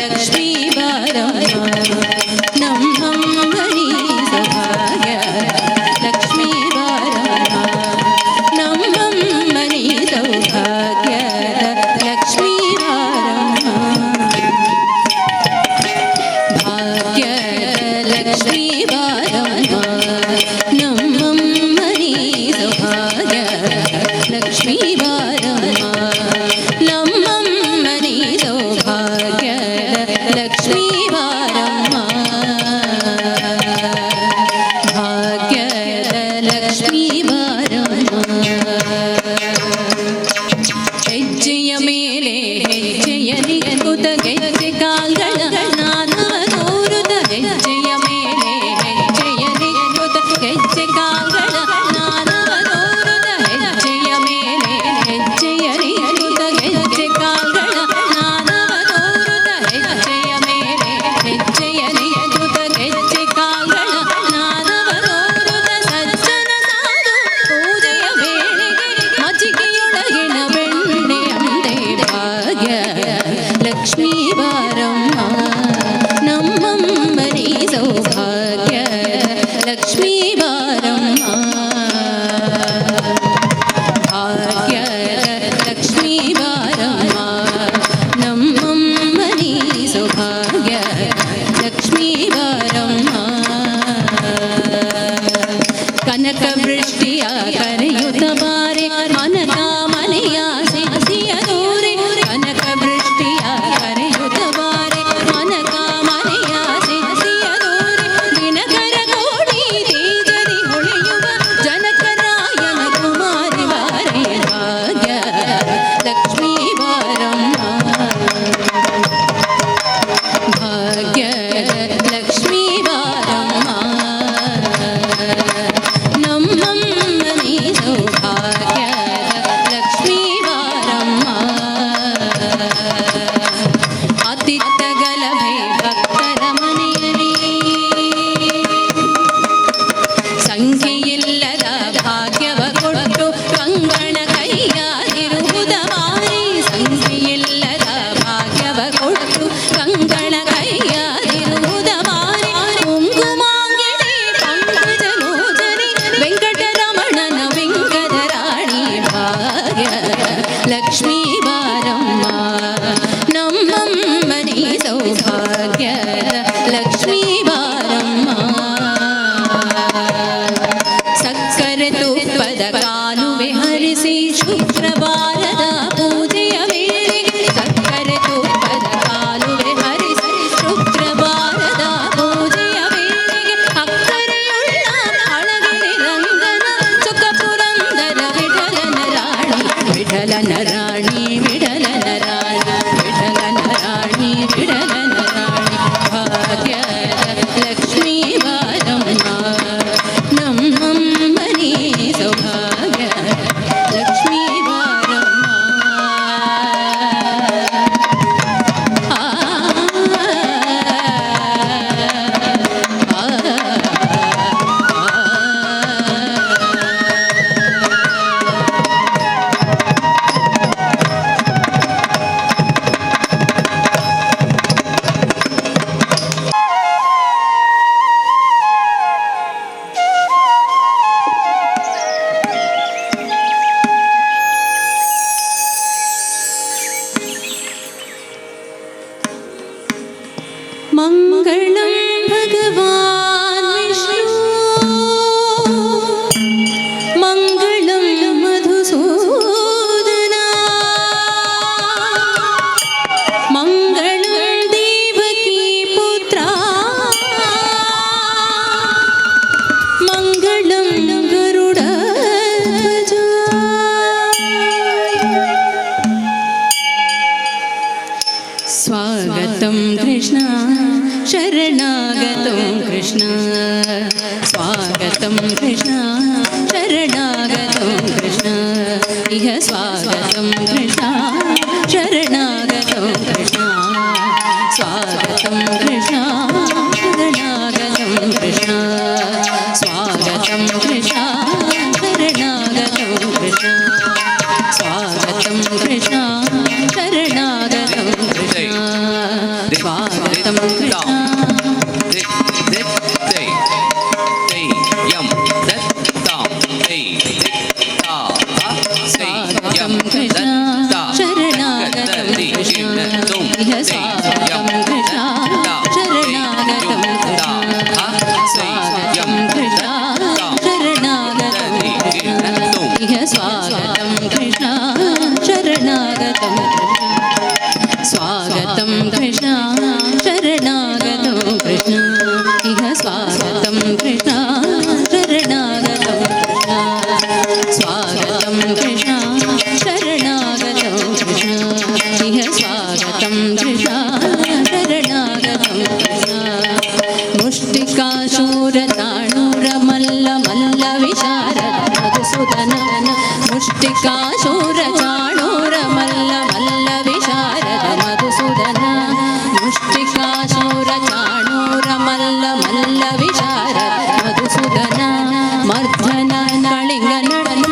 ಲಕ್ಷ್ಮೀ ಬಾರಮ್ಮ ನಮ್ಮಮ್ಮನಿ ಸೌಭಾಗ್ಯ ಲಕ್ಷ್ಮೀ ಬಾರಮ್ಮ ನಮ್ಮಮ್ಮನಿ ಸೌಭಾಗ್ಯ ಲಕ್ಷ್ಮೀ ಬಾರಮ್ಮ ಭಾಗ್ಯ ಲಕ್ಷ್ಮೀ ಬಾರಮ್ಮ ನಮ್ಮಮ್ಮನಿ ಸೌಭಾಗ್ಯ ಲಕ್ಷ್ಮೀ ಬಾರಮ್ಮ ನಮ್ಮಮ್ಮನಿ ಸೌಭಾಗ್ಯ ಲಕ್ಷ್ಮೀ ಬಾರಮ್ಮ ಭಾಗ್ಯ ಲಕ್ಷ್ಮೀ ಬಾರಮ್ಮ ಹೆಜ್ಜೆಯ ಮೇಲೆ ಹೆಜ್ಜೆಯ ನಿಗುತ ಗೆಜ್ಜೆ ಕಾಲ್ಗಳ ನಾದವ ತೋರುತ್ತ ಹೆಜ್ಜೆಯ ಮೇಲೆ ಹೆಜ್ಜೆಯ ನಿಗುತ ಗೆಜ್ಜೆ ಕಾಲ್ಗಳ ನಾದವ ತೋರುತ್ತ ಹೆಜ್ಜೆಯ ಮೇಲೆ ಹೆಜ್ಜೆಯ ನಿಗುತ ಗೆಜ್ಜೆ ಕಾಲ್ಗಳ ನಾದವ ತೋರುತ್ತ ಹೆಜ್ಜೆಯ ಮೇಲೆ ಹೆಜ್ಜೆಯ ನಿಗುತ ಗೆಜ್ಜೆ ಕಾಲ್ಗಳ ನಾದವ ತೋರುತ್ತ ಸಜ್ಜನ ಸಾಧು ಪೂಜೆಯ ವೇಳೆಗೆ ಮಜ್ಜಿಗೆಯೊಳಗಿನ ಬೆಣ್ಣೆ ಅಂದೆ ಭಾಗ್ಯ ಲಕ್ಷ್ಮೀ ಬಾರಮ್ಮ ನಮ್ಮಮ್ಮನಿ ಸೌಭಾಗ್ಯ ಲಕ್ಷ್ಮೀ ಬಾರಮ್ಮ ಭಾಗ್ಯ ಲಕ್ಷ್ಮೀ ಬಾರಮ್ಮ ನಮ್ಮಮ್ಮನಿ ಸೌಭಾಗ್ಯ ಲಕ್ಷ್ಮೀ ಬಾರಮ್ಮ ಕನಕ ವೃಷ್ಟಿಯ ಕರೆಯುತ್ತ ಬಾರೆ ಮನಕ ಮನೆಯ ಸಿಹಿಯ ದೂರೆ ಕನಕ ವೃಷ್ಟಿಯ ಕರೆಯುತ್ತ ಬಾರೆ ಮನಕ ಮನೆಯ ಸಿಹಿಯ ದೂರೆ ದಿನಕರ ಕೋಡಿ ತೇಜದಿ ಹೊಳೆಯುವ ಜನಕರಾಯನ ಕುಮಾರಿ ಬಾರೆ ಭಾಗ್ಯ ಲಕ್ಷ್ಮೀ ಬಾರಮ್ಮ ಭಾಗ್ಯ ಲಕ್ಷ್ಮೀ ಬಾರಮ್ಮ ನಮ್ಮಮ್ಮನಿ ಸೌಭಾಗ್ಯ ಲಕ್ಷ್ಮೀ ಬಾರಮ್ಮ ಆತಿಥ್ಯ ಗಲಭೆ ಭಕ್ತರ ಮನೆಯಲ್ಲಿ ಸಂಖ್ಯೆಯಿಲ್ಲದ ಭಾಗ್ಯವ ಕೊಟ್ಟು ಕಂಗಣ ಕೈಯಾಗಿರುವುದ ಮಾರಿ ಸಂಖ್ಯೆಯಿಲ್ಲದ ಭಾಗ್ಯವ ಕೊಟ್ಟು ಕಂಗಣ ಕೈಯಾಗಿರುವುದ ಮಾರಿ ಕುಂಕುಮಾಂಗಿಣಿ ಪಂಕಜಲೋಚನೆ ವೆಂಕಟರಮಣನ ವೆಂಕಟ ರಾಣಿ ಭಾಗ್ಯ ಲಕ್ಷ್ಮೀ ಬಾರಮ್ಮ ನಮ್ಮಮ್ಮನಿ ಸೌಭಾಗ್ಯ ಲಕ್ಷ್ಮೀ ಬಾರಮ್ಮ ಸಕ್ಕರೆ ತುಪ್ಪದ ಕಾಲುವೆ ಹರಿಸಿ ಶುಕ್ರವಾರದ ಪೂಜೆಯ ವೇಳೆಗೆ ಸಕ್ಕರೆ ತುಪ್ಪದ ಕಾಲುವೆ ಹರಿಸಿ ಶುಕ್ರವಾರದ ಪೂಜೆಯ ವೇಳೆಗೆ ಅಕ್ಕರೆಯುಳ್ಳ ಅಳಗಿರಿ ರಂಗನ ಸುಖ ಪುರಂದರ ವಿಠಲನ ರಾಣಿ ವಿಠಲನ ರಾಣಿ ವಿಠಲನ ರಾಣಿ ವಿಠಲನ ರಾಣಿ ವಿಠಲನ ರಾಣಿ ಭಾಗ್ಯ ಲಕ್ಷ್ಮೀ ಬಾರಮ್ಮ ನಮ್ಮಮ್ಮನಿ ಸೌಭಾಗ್ಯ ಲಕ್ಷ್ಮೀ ಬಾರಮ್ಮ ಆ ಮಂಗಳಂ ಭಗವಾನ್ ವಿಷ್ಣು ಮಂಗಳಂ ಮಧುಸೂದನ ಮಂಗಳಂ ದೇವಕೀ ಪುತ್ರ ಮಂಗಳಂ ಗರುಡಧ್ವಜ स्वागतं कृष्ण शरणागतं कृष्ण स्वागतं कृष्ण शरणागतं कृष्ण इह स्वागतं स्वागतं कृष्ण स्वागतं कृष्ण शरणागतं कृष्ण इह स्वागतं कृष्ण शरणागतं कृष्ण स्वागतं कृष्ण शरणागतं कृष्ण इह स्वागतं कृष्ण शरणागतं स्वागतं कृष्ण शरणागतं कृष्ण इह स्वागतं कृष्ण शरणागतं कृष्ण स्वागतं कृष्ण शरणागतं कृष्ण इह स्वागतं कृष्ण शरणागतं कृष्ण मुष्टिकाशूरचाणूरमल्लमल्लविशारद मधुसूदन मुष्टिकाशूरचाणूरमल्लमल्लविशारद मधुसूदन मुष्टिकाशूरचाणूरमल्लमल्लविशारद मधुसूदन मर्धन कलिंग नडन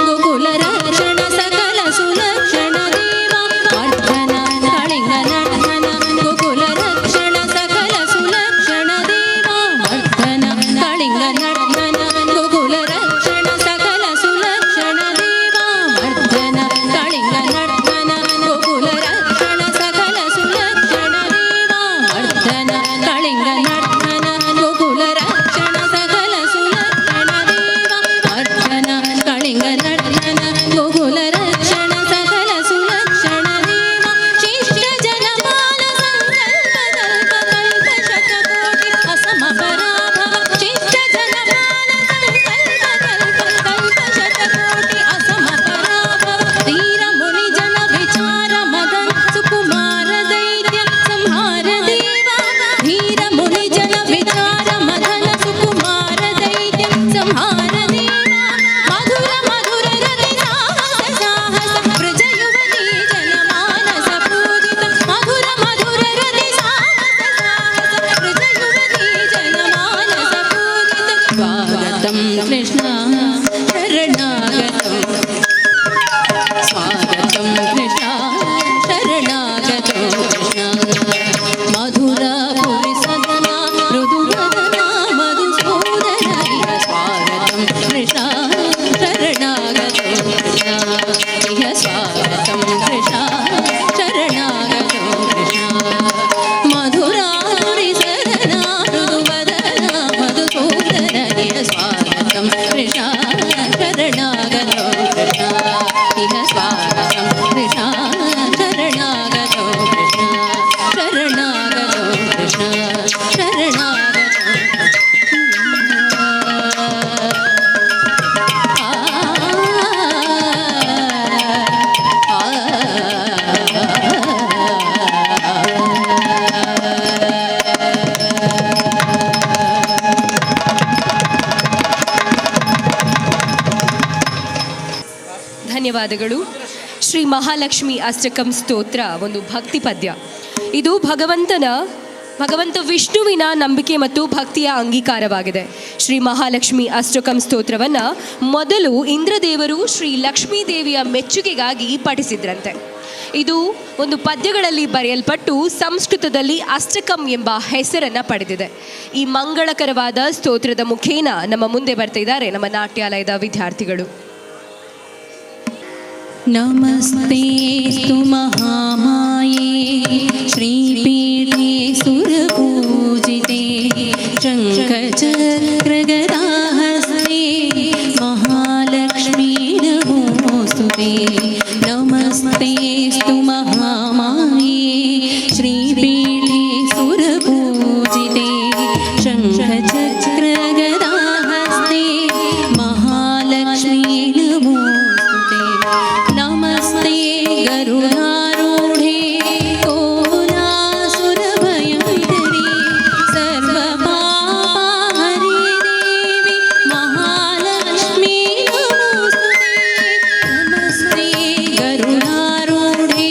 गोकुलरक्षण सकल सुलक्षण देवा मर्धन कलिंग नडन गोकुलरक्षण सकल सुलक्षण देवा मर्धन कलिंग नडन गोकुलरक्षण सकल सुलक्षण देवा मर्धन कलिंग नडन गोकुलरक्षण सकल सुलक्षण देवा मर्धन कलिंग नडन गोकुलरक्षण सकल सुलक्षण देवा मर्धन कलिंग नडन गोकुलरक्षण सकल सुलक्षण देवा शिष्ट जनपाल संकल्प कल्प कल्प शतकोटि असम पराभव शिष्ट जनपाल संकल्प कल्प कल्प शतकोटि असम पराभव धीर मुनि जन विचार मदन सुकुमार दैत्य संहार देवा धीर मुनि जन विचार मदन सुकुमार दैत्य संहार देवा मधुर मधुर रति साहस साहस ब्रज युवती जनमानस पूजित मधुर मधुर रति साहस साहस ब्रज युवती जनमानस पूजित स्वागतं कृष्ण शरणागतं स्वागतं कृष्ण शरणागतं कृष्ण मधुरपुरि सदना मृदुवदना मधुसूदन इह स्वागतं कृष्ण शरणागतं कृष्ण इह स्वागतं कृष्ण शरणागतं कृष्ण मधुरापुरि सदना मृदुवदना मधुसूदन इह स्वागतं कृष्ण शरणागतं कृष्ण इह स्वागतं कृष्ण शरणागतं कृष्ण शरणागतं कृष्ण शरणागतं ಧನ್ಯವಾದಗಳು. ಶ್ರೀ ಮಹಾಲಕ್ಷ್ಮಿ ಅಷ್ಟಕಂ ಸ್ತೋತ್ರ ಒಂದು ಭಕ್ತಿ ಪದ್ಯ. ಇದು ಭಗವಂತ ವಿಷ್ಣುವಿನ ನಂಬಿಕೆ ಮತ್ತು ಭಕ್ತಿಯ ಅಂಗೀಕಾರವಾಗಿದೆ. ಶ್ರೀ ಮಹಾಲಕ್ಷ್ಮಿ ಅಷ್ಟಕಂ ಸ್ತೋತ್ರವನ್ನು ಮೊದಲು ಇಂದ್ರದೇವರು ಶ್ರೀ ಲಕ್ಷ್ಮೀ ದೇವಿಯ ಮೆಚ್ಚುಗೆಗಾಗಿ ಪಠಿಸಿದ್ರಂತೆ. ಇದು ಒಂದು ಪದ್ಯಗಳಲ್ಲಿ ಬರೆಯಲ್ಪಟ್ಟು ಸಂಸ್ಕೃತದಲ್ಲಿ ಅಷ್ಟಕಂ ಎಂಬ ಹೆಸರನ್ನು ಪಡೆದಿದೆ. ಈ ಮಂಗಳಕರವಾದ ಸ್ತೋತ್ರದ ಮುಖೇನ ನಮ್ಮ ಮುಂದೆ ಬರ್ತಾ ಇದ್ದಾರೆ ನಮ್ಮ ನಾಟ್ಯಾಲಯದ ವಿದ್ಯಾರ್ಥಿಗಳು. नमस्तेस्तु महामाये श्रीपीठे सुरपूजिते शङ्खचक्रगदाहस्ते महालक्ष्मी नमोऽस्तुते नमस्तेस्तु महामाये श्रीपीठे सुरपूजिते शङ्खचक्रगदाहस्ते महालक्ष्मी नमोऽस्तुते नमस्ते गरुडारूढे कोलासुरभयङ्करी सर्वपापहरे देवी महालक्ष्मी नमोऽस्तुते नमस्ते गरुडारूढे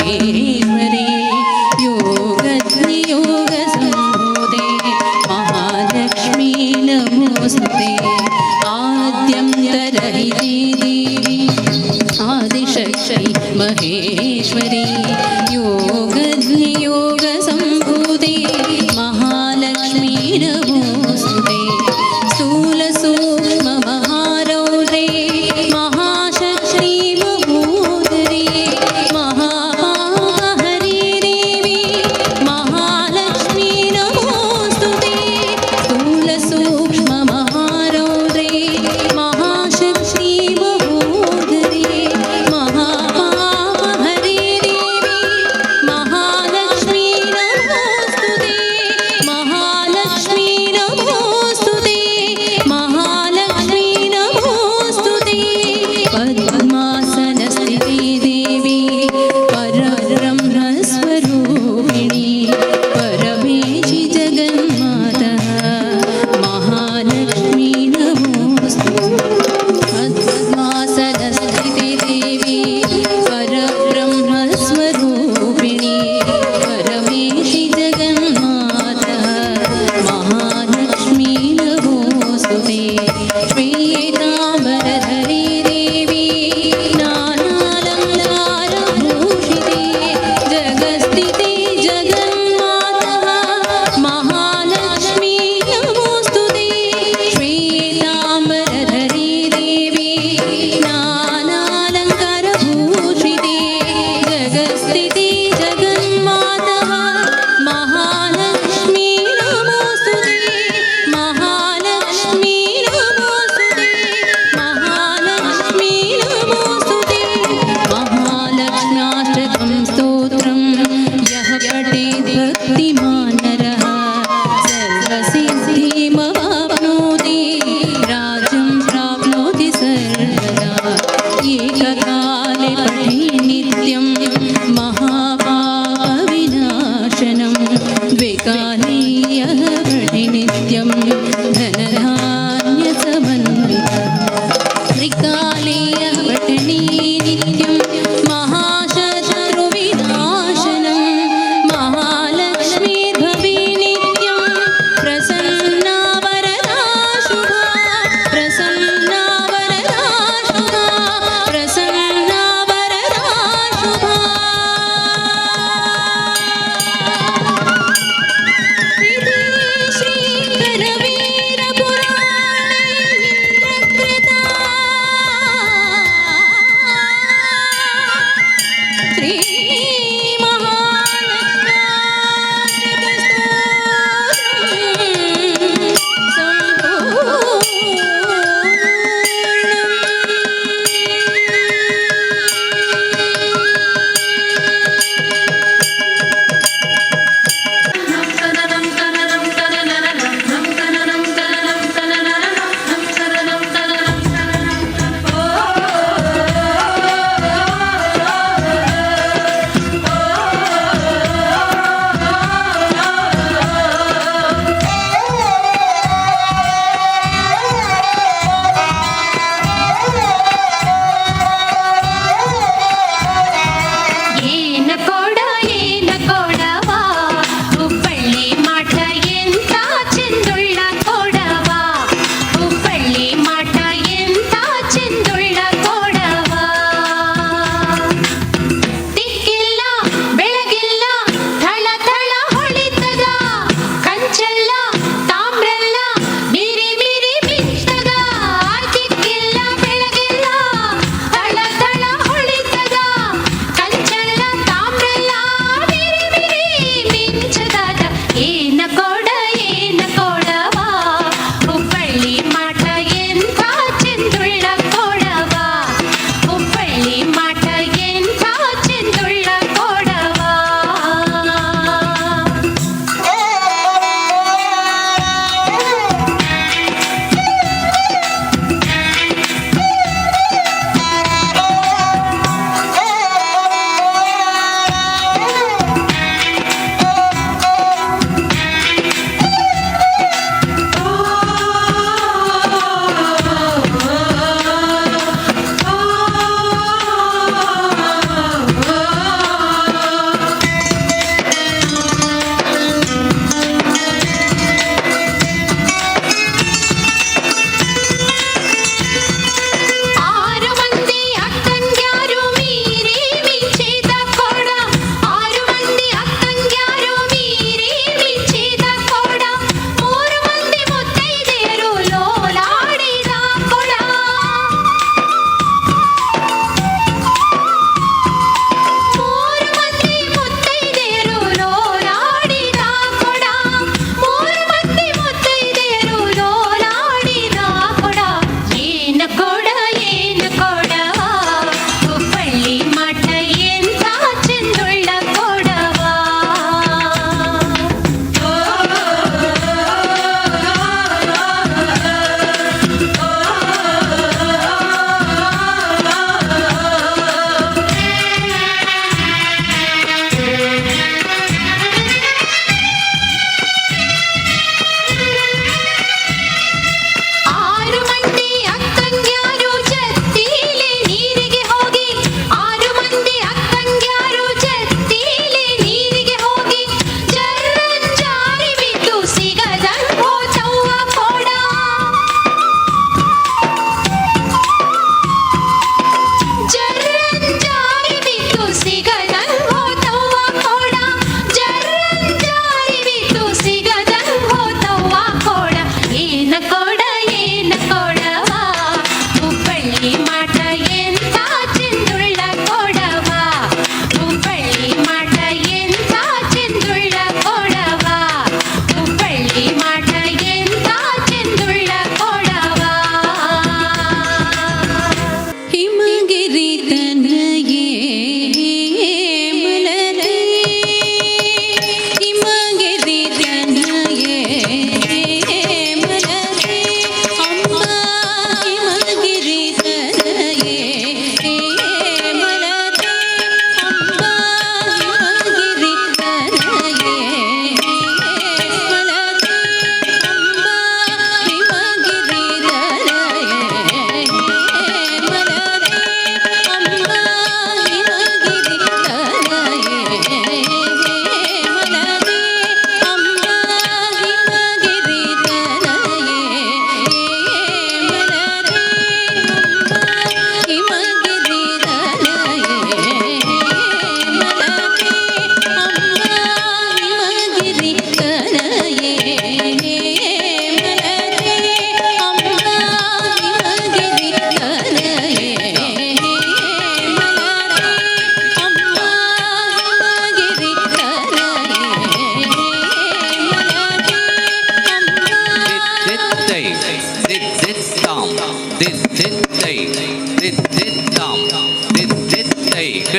महेश्वरी योगनियोगसम्भूते महालक्ष्मी नमोऽस्तुते आद्यन्तरहिते देवी आदिशक्ति महेश्वरी योगनियोगसम्भूते महालक्ष्मी नमोऽस्तुते स्थूलसूक्ष्म महारौद्रे महाशक्ति महोदरे महाहरि देवी महालक्ष्मी नमोऽस्तुते स्थूलसूक्ष्म महारौद्रे महाशक्ति महोदरे महाहरि देवी महालक्ष्मी नमोऽस्तुते महालक्ष्मी नमोऽस्तुते महालक्ष्मी नमोऽस्तुते पद्मासनस्थिते देवी परब्रह्मस्वरूपिणी परमेशि जगन्मातः महालक्ष्मी नमोऽस्तुते पद्मासनस्थिते देवी परब्रह्मस्वरूपिणी परमेशि जगन्मातः महालक्ष्मी नमोऽस्तुते श्वेताम्बरधरे देवी नानालङ्कारभूषिते जगस्थिते जगन्मातः महालक्ष्मी नमोऽस्तुते श्वेताम्बरधरे देवी नानालङ्कारभूषिते जगस्थिते जगन्मातः महालक्ष्मी नमोऽस्तुते महालक्ष्मी नमोऽस्तुते महालक्ष्मी नमोऽस्तुते महालक्ष्म्याष्टकं स्तोत्रं यः पठेत् भक्तिमान् नरः सर्वसिद्धिमवाप्नोति राज्यं प्राप्नोति सर्वदा एककाले पठे नित्यं महा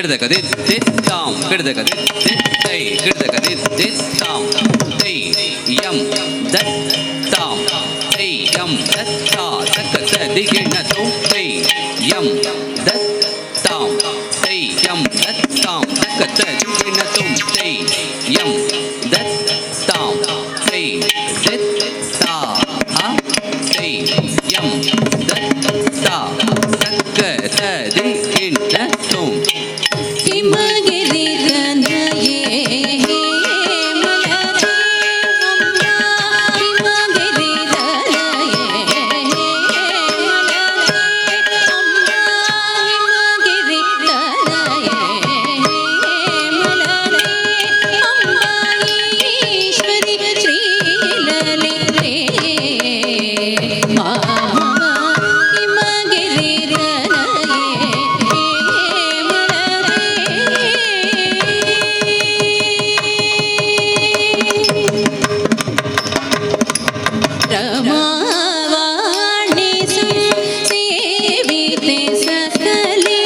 ಗಿಡದಕ ದಿತ್ತಾಂ ಗಿಡದಕ ದಿತ್ತೈ ಗಿಡದಕ ದಿತ್ತಾಂ ತೈ ಯಂ ದತ್ತಾಂ ತೈ ಯಂ ದತ್ತಾ ತಕತ ದಿಗಿಣ ತೈ ಯಂ ದತ್ತಾಂ ತೈ ಯಂ ದತ್ತಾಂ ತಕತ ದಿಗಿಣ ತೈ ಯಂ ದತ್ತಾಂ ತೈ ದಿತ್ತಾ ತೈ ಯಂ ದತ್ತಾ ತಕತ ದಿಗಿಣ ಹಿಮಗಿರಿ ಗನಯೇ ಮಲರೇ ಅಮ್ಮ ಹಿಮಗಿರಿ ಗನಯೇ ಮಲರೇ ಅಮ್ಮ ಹಿಮಗಿರಿ ಗನಯೇ ಮಲರೇ ಅಮ್ಮ ಈಶ್ವರಿ ಶ್ರೀಲಲಿತೆ ಹಿಮಗಿರಿ ರಮಾವಾಣಿ ಸೇವಿತೆ ಸಕಲೆ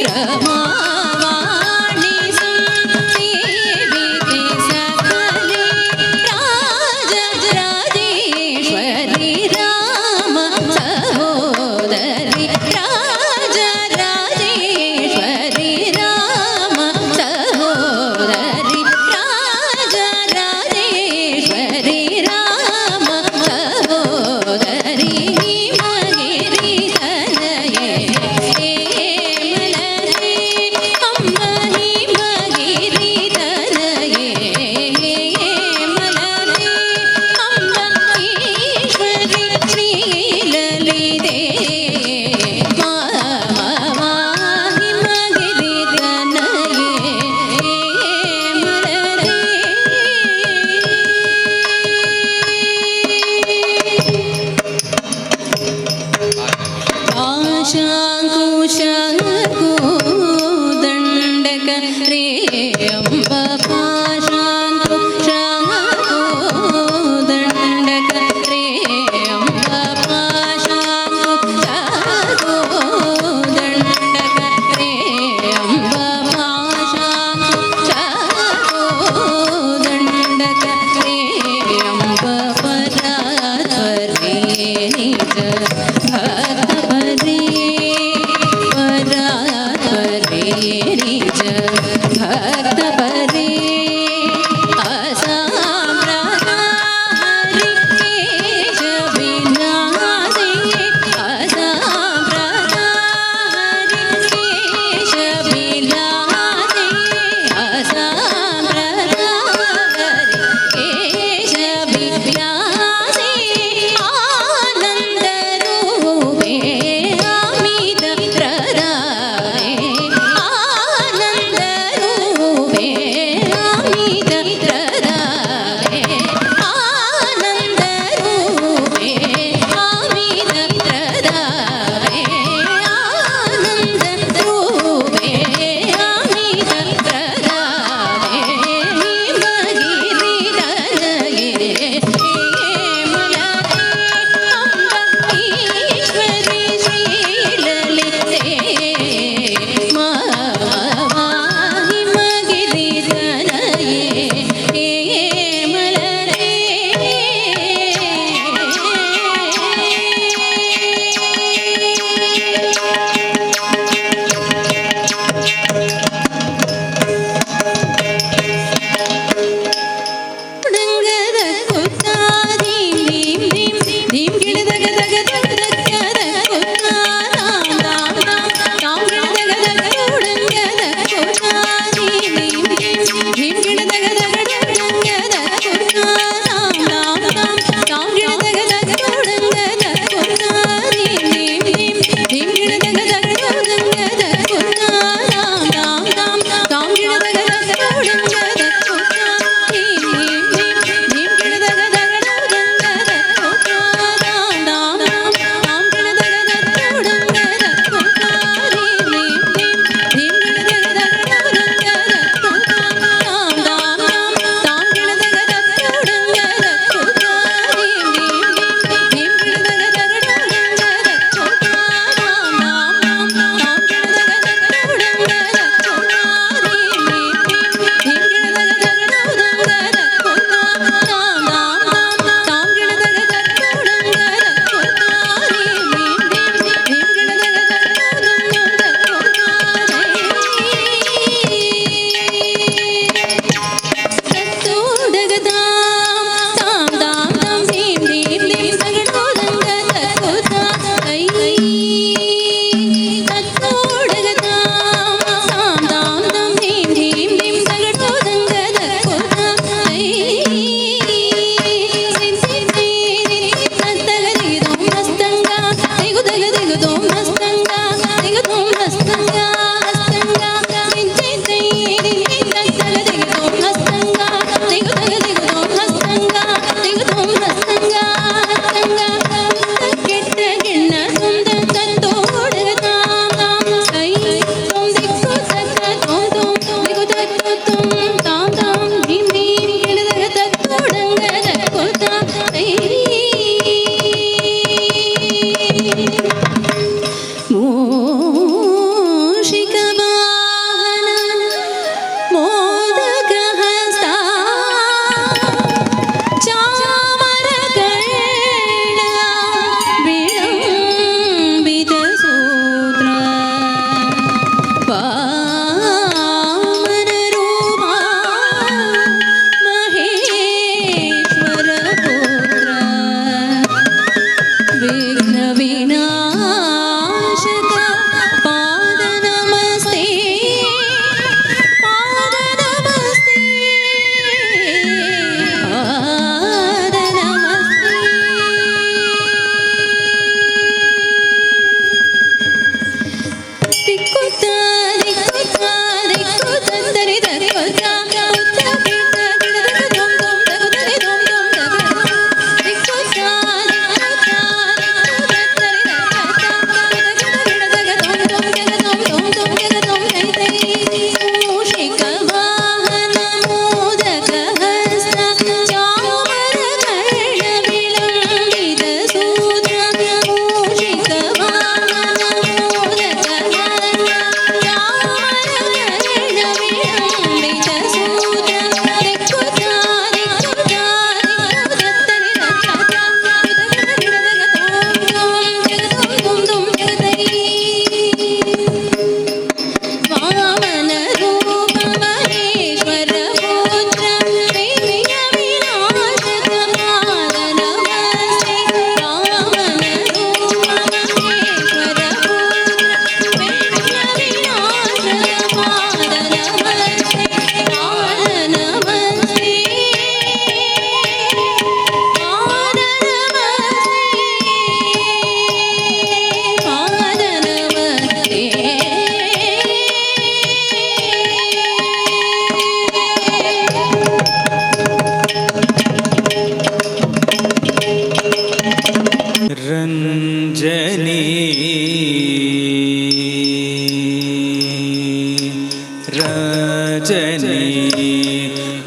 ರಮಾವಾಣಿ ಸೇವಿತೆ ಸಕಲೆ ರಾಜರಾಜೇಶ್ವರಿ ರಾಮ ಸಹೋದರಿ ರಾಜರಾಜೇಶ್ವರಿ ರಾಮ ಸಹೋದರಿ ರಾಜರಾಜೇಶ್ವರಿ ರಾಮ ಸಹೋದರಿ ಹಿಮಗಿರಿ ತನಯೇ ಮಲರೇ ಅಮ್ಮ ಹಿಮಗಿರಿ ತನಯೇ ಮಲರೇ ಅಮ್ಮ ಈಶ್ವರಿ ಶ್ರೀಲಲಿತೆ ಹಿಮಗಿರಿ ತನಯೇ ಮಲರೇ ಪಾಶಾಂಕುಶಂಕುದಂಡಕ ರೇ ಅಂಬ ಪಾಶಾಂಕುಶಂಕುದಂಡಕ ರೇ ಅಂಬ ಪಾಶಾಂಕುಶಂಕುದಂಡಕ ರೇ ಅಂಬ ಪಾಶಾಂಕುಶಂಕುದಂಡಕ ರೇ ಅಂಬ ಪರಾತ್ಪರೇ ನಿಜ ಭಕ್ತಪರೇ ಪರಾತ್ಪರೇ ನಿಜ ಭಕ್ತಪರೇ ಅಸಾಮ್ರಾಟ ಹರಿ ಕೇಶವಿಲಾಸೇ ಅಸಾಮ್ರಾಟ ಹರಿ ಕೇಶವಿಲಾಸೇ ಅಸಾಮ್ರಾಟ ಹರಿ ಕೇಶವಿಲಾಸೇ ಆನಂದ ರೂಪೇ ಅಮಿತ ಪ್ರದಾನೇ ಆನಂದ ರೂಪೇ ಅಮಿತ ಪ್ರದಾನೇ ಆನಂದ ರೂಪೇ ಅಮಿತ ಪ್ರದಾನೇ ಆನಂದ ರೂಪೇ ಅಮಿತ ಪ್ರದಾನೇ ಹಿಮಗಿರಿ ತನಯೇ ಮಲರೇ ಅಂಬ ಈಶ್ವರಿ ಶ್ರೀಲಲಿತೆ ಹಿಮಗಿರಿ ತನಯೇ ಮಲರೇ ದಂಗದ ಕುತ್ತ ದೀಂ ದೀಂ ದೀಂ ಗಿಡದಗ ದಗ ದಗ ದಗದ ಕುತ್ತ ದಾಂ ದಾಂ ದಾಂ ದಾಂ ಗಿಡದಗ ದಗ ದಂಗದ ಕುತ್ತ ದೀಂ ದೀಂ ದೀಂ ಗಿಡದಗ ದಗ ದಂಗದ ಕುತ್ತ ದಾಂ ದಾಂ ದಾಂ ದಾಂ ಗಿಡದಗ ದಗ ದಂಗದ ಕುತ್ತ ದೀಂ ದೀಂ ದೀಂ ಗಿಡದಗ ದಗ ದಂಗದ ಕುತ್ತ ದಾಂ ದಾಂ ದಾಂ ದಾಂ ಗಿಡದಗ ದಗ ದಂಗದ ಕುತ್ತ ದೀಂ ದೀಂ ದೀಂ ಗಿಡದಗ ದಗ ದಂಗದ ಕುತ್ತ ದಾಂ ದಾಂ ದಾಂ ದಾಂ ಗಿಡದಗ ದಗ ದಂಗದ ಕುತ್ತ ದೀಂ ದೀಂ ದೀಂ ಗಿಡದಗ ದಗ ದಂಗದ ಕುತ್ತ ದಾಂ ದಾಂ ದಾಂ ದಾಂ ಗಿಡದಗ ದಗ ದಂಗದ ಕುತ್ತ ದೀಂ ದೀಂ ದೀಂ ಗಿಡದಗ ದಗ ದಂಗದ ಕುತ್ತ ದಾಂ ದಾಂ ದಾಂ ದಾಂ ಗಿಡದಗ ದಗ ದಂಗದ ಕುತ್ತ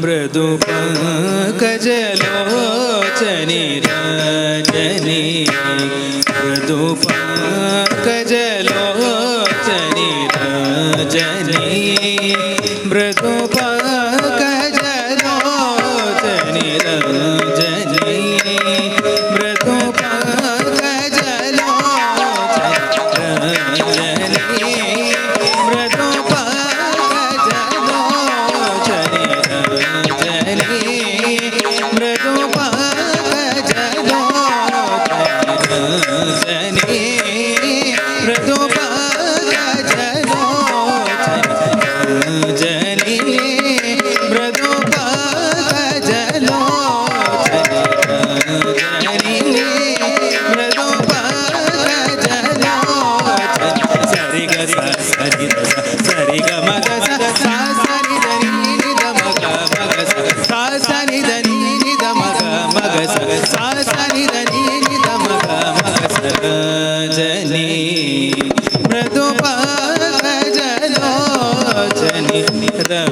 ಮೃದು ಪಂಕಜಲೋಚನಿ ರಜನಿ ಮೃದು ಪಂಕಜಲೋಚನಿ ರಜನಿ ಮೃದು ಪಂಕಜಲೋಚನಿ ರಜನಿ ಮೃದು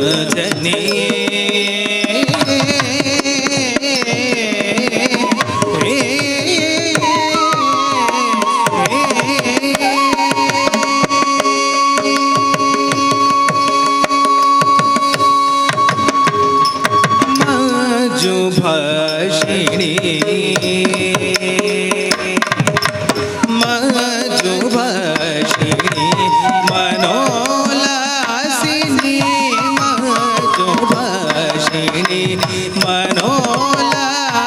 ರಜನಿ ಮಜುಭಾಷಿಣಿ ಮಜುಭಾಷಿಣಿ ಮನೋಲಾಸಿನಿ ಮಜುಭಾಷಿಣಿ ಮನೋಲಾಸಿನಿ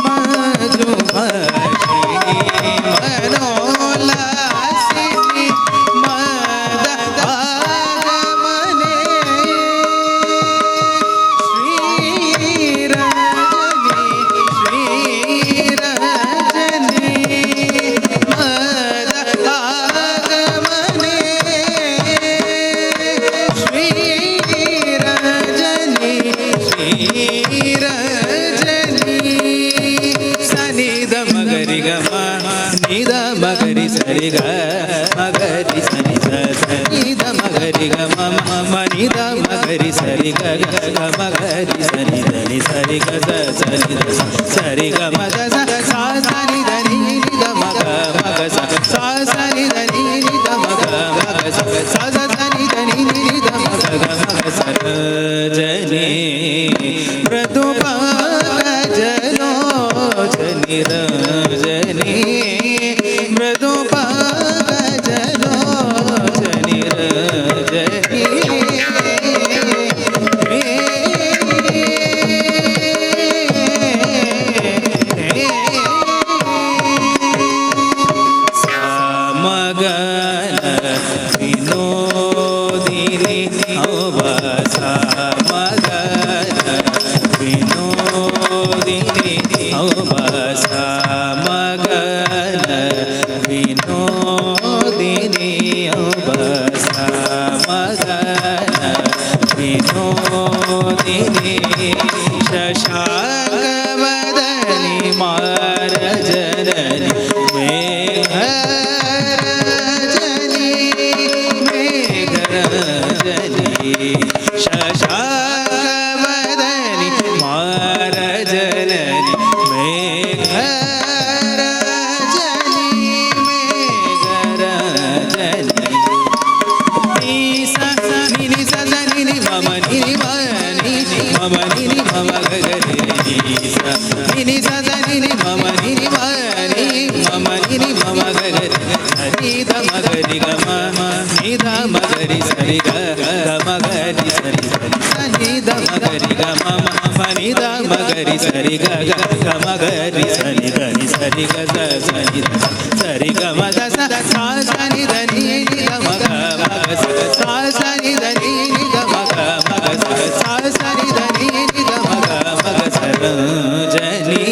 ಮಜುಭಾಷಿಣಿ ಮನೋಲಾಸಿನಿ ಮದ ಆಗಮನೆ ಶ್ರೀರಜನಿ ಮದ ಆಗಮನೆ ಶ್ರೀರಜನಿ ಶ್ರೀರಜನಿ ಸನಿದ ಮಗರಿಗ ನಿದ ಮಗರಿ ಸರಿಗ ಮಗರಿ ಸನಿ ಸನಿದ ಮಗರಿಗ ಮನಿದ ಮಗರಿ ಸರಿಗ ಮಗರಿ ಸನಿ ಧನಿ ಸರಿಗ ಸನಿ ಸರಿಗ ಮದ ಸಾ ಸನಿ ಧನಿ ನಿದ ಮಗ ಮಗ ಸಾ ಸನಿ ಧನಿ ನಿದ ಮಗ ಮಗ ಸಾ ಸನಿ ಧನಿ ನಿದ ಮಗ ಮಗ ಸರಜನಿ ಮೃದು ಪಂಕಜಲೋಚನಿ ರಜನಿ ಮೃದು ಪಂಕಜಲೋಚನಿ ರಜನಿ ಸಮಗನ ವಿನೋದಿನಿ ಔಬ ಸಮಗನ ವಿನೋದಿನಿ ಔಬ ಸಮಗನ ವಿನೋದಿನಿ ಔಬ ಸಮಗನ ವಿನೋದಿನಿ ಶಶಾಂಕವದನಿ ಮಾರಜನನಿ ಮೇಘರಜನಿ ಮೇಘರಜನಿ ಶಶಾಂಕವದನಿ ಮಾರಜನನಿ ಮೇಘರಜನಿ ಮೇಘರಜನಿ ನಿನಿ ಸನಿ ಮಮ ನಿನಿ ಮಮ ನಿನಿ ಮಮ ಗಗರಿ ನಿನಿ ಸನಿ ಮಮ ನಿನಿ ಮಮ ನಿನಿ ಮಮ ಗಗರಿ ನಿದ ಮಗರಿ ಗಮ ನಿದ ಮಗರಿ ಸರಿ ಗ ಮಗರಿ ಸರಿ ನಿದ ಮಗರಿ ಗಮ ನಿದ ಮಗರಿ ಸರಿ ಗ ಮಗರಿ ಸರಿ ಗನಿ ಸರಿ ಗ ಸನಿ ಸರಿ ಗ ಮದ ಸಾ ಸನಿ ಧನಿ ನಿದ ಮಗ ಮಗ ಸಾ ಸನಿ ಧನಿ ನಿದ ಮಗ ಮಗ ಸಾ ಸನಿ ಧನಿ ನಿದ ಮಗ ಮಗ ಸರಜನಿ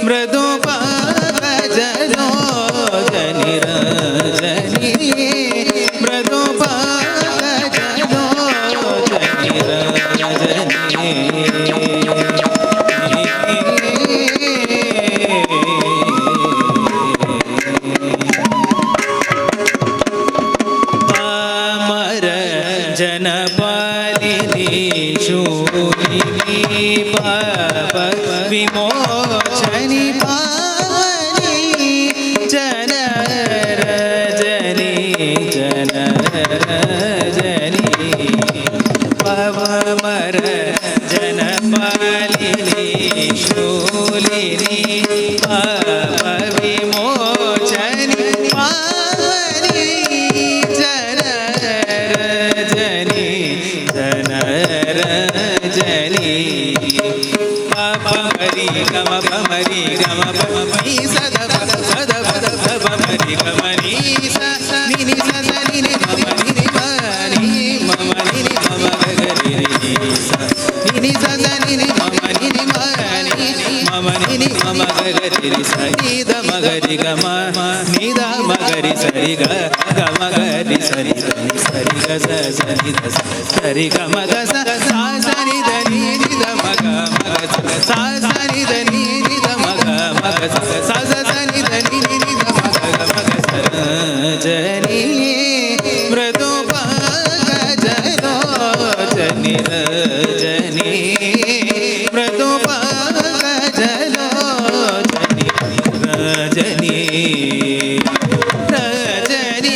ಮೃದು ಪಂಕಜಲೋಚನಿ ರಜನಿ ಮೃದು ಪಂಕಜಲೋಚನಿ ರಜನಿ ಪಾಮರ ಜನಪಾಲಿ शूलिनी पाप विमोचनी पावनी जनरजनी जनरजनी पवमर जनपालिनी शूलिनी पाप विमोचनी पावनी जनरजनी जनरजनी पमरी गम पमरी गम पमरी सद पद सद पद पमरी गमनी नि सद नि ममनी नि मनी ममनी नि मम गगरी नि सद नि ममनी नि मनी ममनी नि मम गगरी सनि द मगरी गम नि द मगरी सरि ग गमगरी सरि सरि ग सनि द सरि गम ग सा सनि द नि द मग मग सा सनि द नि द मग मग सा सनि द नि द मग मग जनी मृदु पग जनो जनि रजनी मृदु पग जनो जनि रजनी रजनी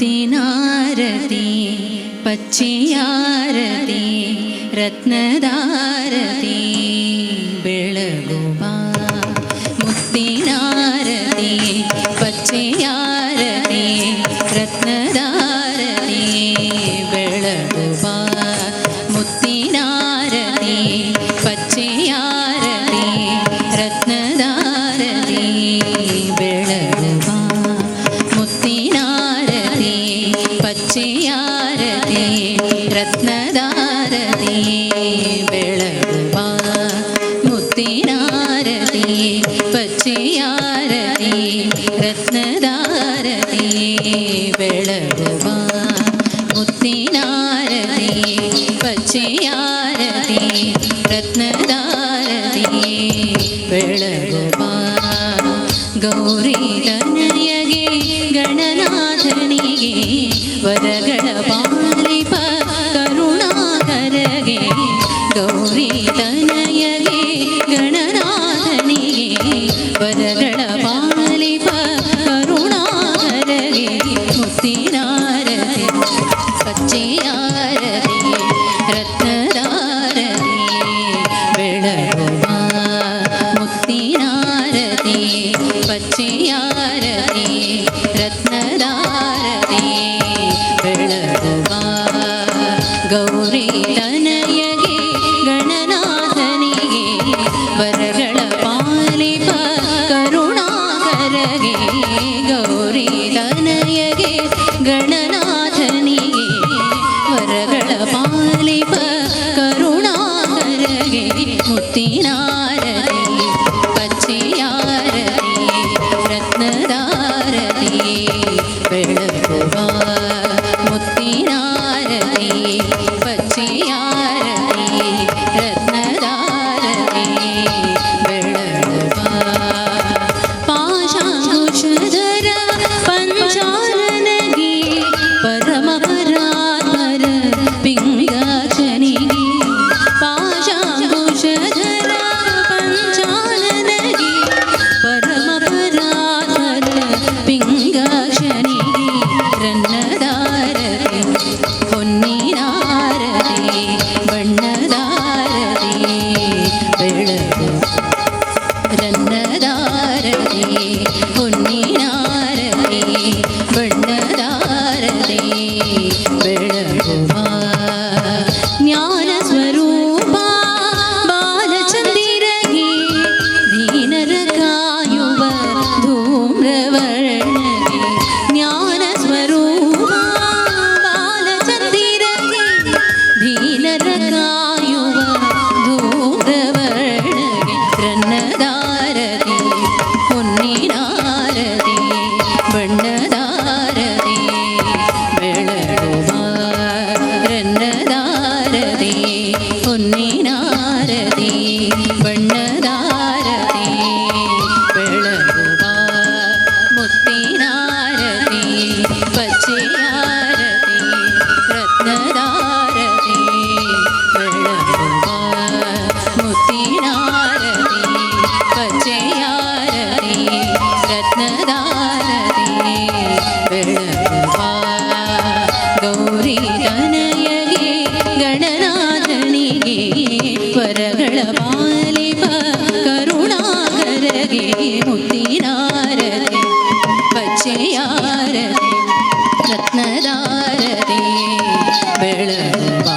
ಮುತ್ತಿನಾರತಿ ಪಚ್ಚೆಯಾರತಿ ರತ್ನದಾರತಿ ಬೆಳಗುವ ಮುತ್ತಿನಾರತಿ ಪಚ್ಚೆಯಾರತಿ ರತ್ನದಾರತಿ ಬೆಳಗುವ ಮುತ್ತಿನಾರತಿ ಪಚ್ಚೆಯಾರತಿ ರತ್ನದಾರತಿ ಬೆಳಗುವ ಮುತ್ತಿನಾರತಿ ಪಚ್ಚೆಯಾರತಿ ರತ್ನದಾರತಿ ಬೆಳಗುವ ಮುತ್ತಿನಾರತಿ ಪಚ್ಚೆಯಾರತಿ ರತ್ನದಾರತಿ ಬೆಳಗುವ ಮುತ್ತಿನಾರತಿ ಪಚ್ಚೆಯಾರತಿ ರತ್ನದಾರತಿ ಬೆಳಗುವ ಗೌರಿ ತನಯಗೆ ಗಣನಾಥನಿಗೆ ವರಗಳ ಪಾಲಿಪ ಕರುಣಾಕರಗೆ ಗೌರಿ ತನಯಗೆ ಗಣನಾಥನಿಗೆ ವರಗಳ ಪಾಲಿಪ ಕರುಣಾಕರಗೆ ಮುತ್ತಿನಾರತಿ ಪಚ್ಚೆಯಾರತಿ ರತ್ನದಾರತಿ ಬೆಳಗುವ ಮುತ್ತಿನಾರತಿ ಪಚ್ಚೆಯಾರತಿ ರತ್ನದಾರತಿ ಬೆಳಗುವ ಗೌರಿ ತನಯಗೆ ಗಣನಾಥನಿಗೆ ವರಗಳ ಪಾಲಿಪ ಕರುಣಾಕರಗೆ ಗೌರಿ ತನಯಗೆ ಗಣನಾಥನಿಗೆ ವರಗಳ ಪಾಲಿಪ ಕರುಣಾಕರಗೆ ಮುತ್ತಿನಾರತಿ ಪಚ್ಚೆಯಾರತಿ ರತ್ನದಾರತಿ ಬೆಳಗುವ ಮುತ್ತಿನಾರತಿ ಪಚ್ಚೆಯಾರತಿ ರತ್ನದಾರತಿ ಬೆಳಗುವ ಪಾಶಾಂಕುಶಧರ ಪಂಚಾಲನಗಿ ಪರಮ ಪರಾತ್ಮರ ಪಿಂಗಾಕ್ಷನಿಗೆ ಪಾಶಾಂಕುಶಧರ ಪಂಚಾಲನಗಿ ಪರಮ ಪರಾತ್ಮರ ಪಿಂಗಾಕ್ಷನಿಗೆ ರನ್ನದಾರತಿ ಹೊನ್ನಿನಾರತಿ ಬಣ್ಣದಾರತಿ ಬೆಳಗು ರನ್ನದಾರತಿ ಹೊನ್ನಿನಾರತಿ ಬಣ್ಣದಾರತಿ ಬೆಳಗುವ ಜ್ಞಾನ ಸ್ವರೂಪ ಬಾಲಚಂದಿರಗಿ ದೀನರ ಕಾಯುವ ಧೂಮ್ರವರ್ಣಗೆ ಜ್ಞಾನ ಸ್ವರೂಪ ತನಯಗೆ ಗಣನಾಥನಿಗೆ ವರಗಳ ಪಾಲಿಪ ಕರುಣಾಕರಗೆ ಮುತ್ತಿನಾರತಿ ಪಚ್ಚೆಯಾರತಿ ರತ್ನದಾರತಿ ಬೆಳಗುವ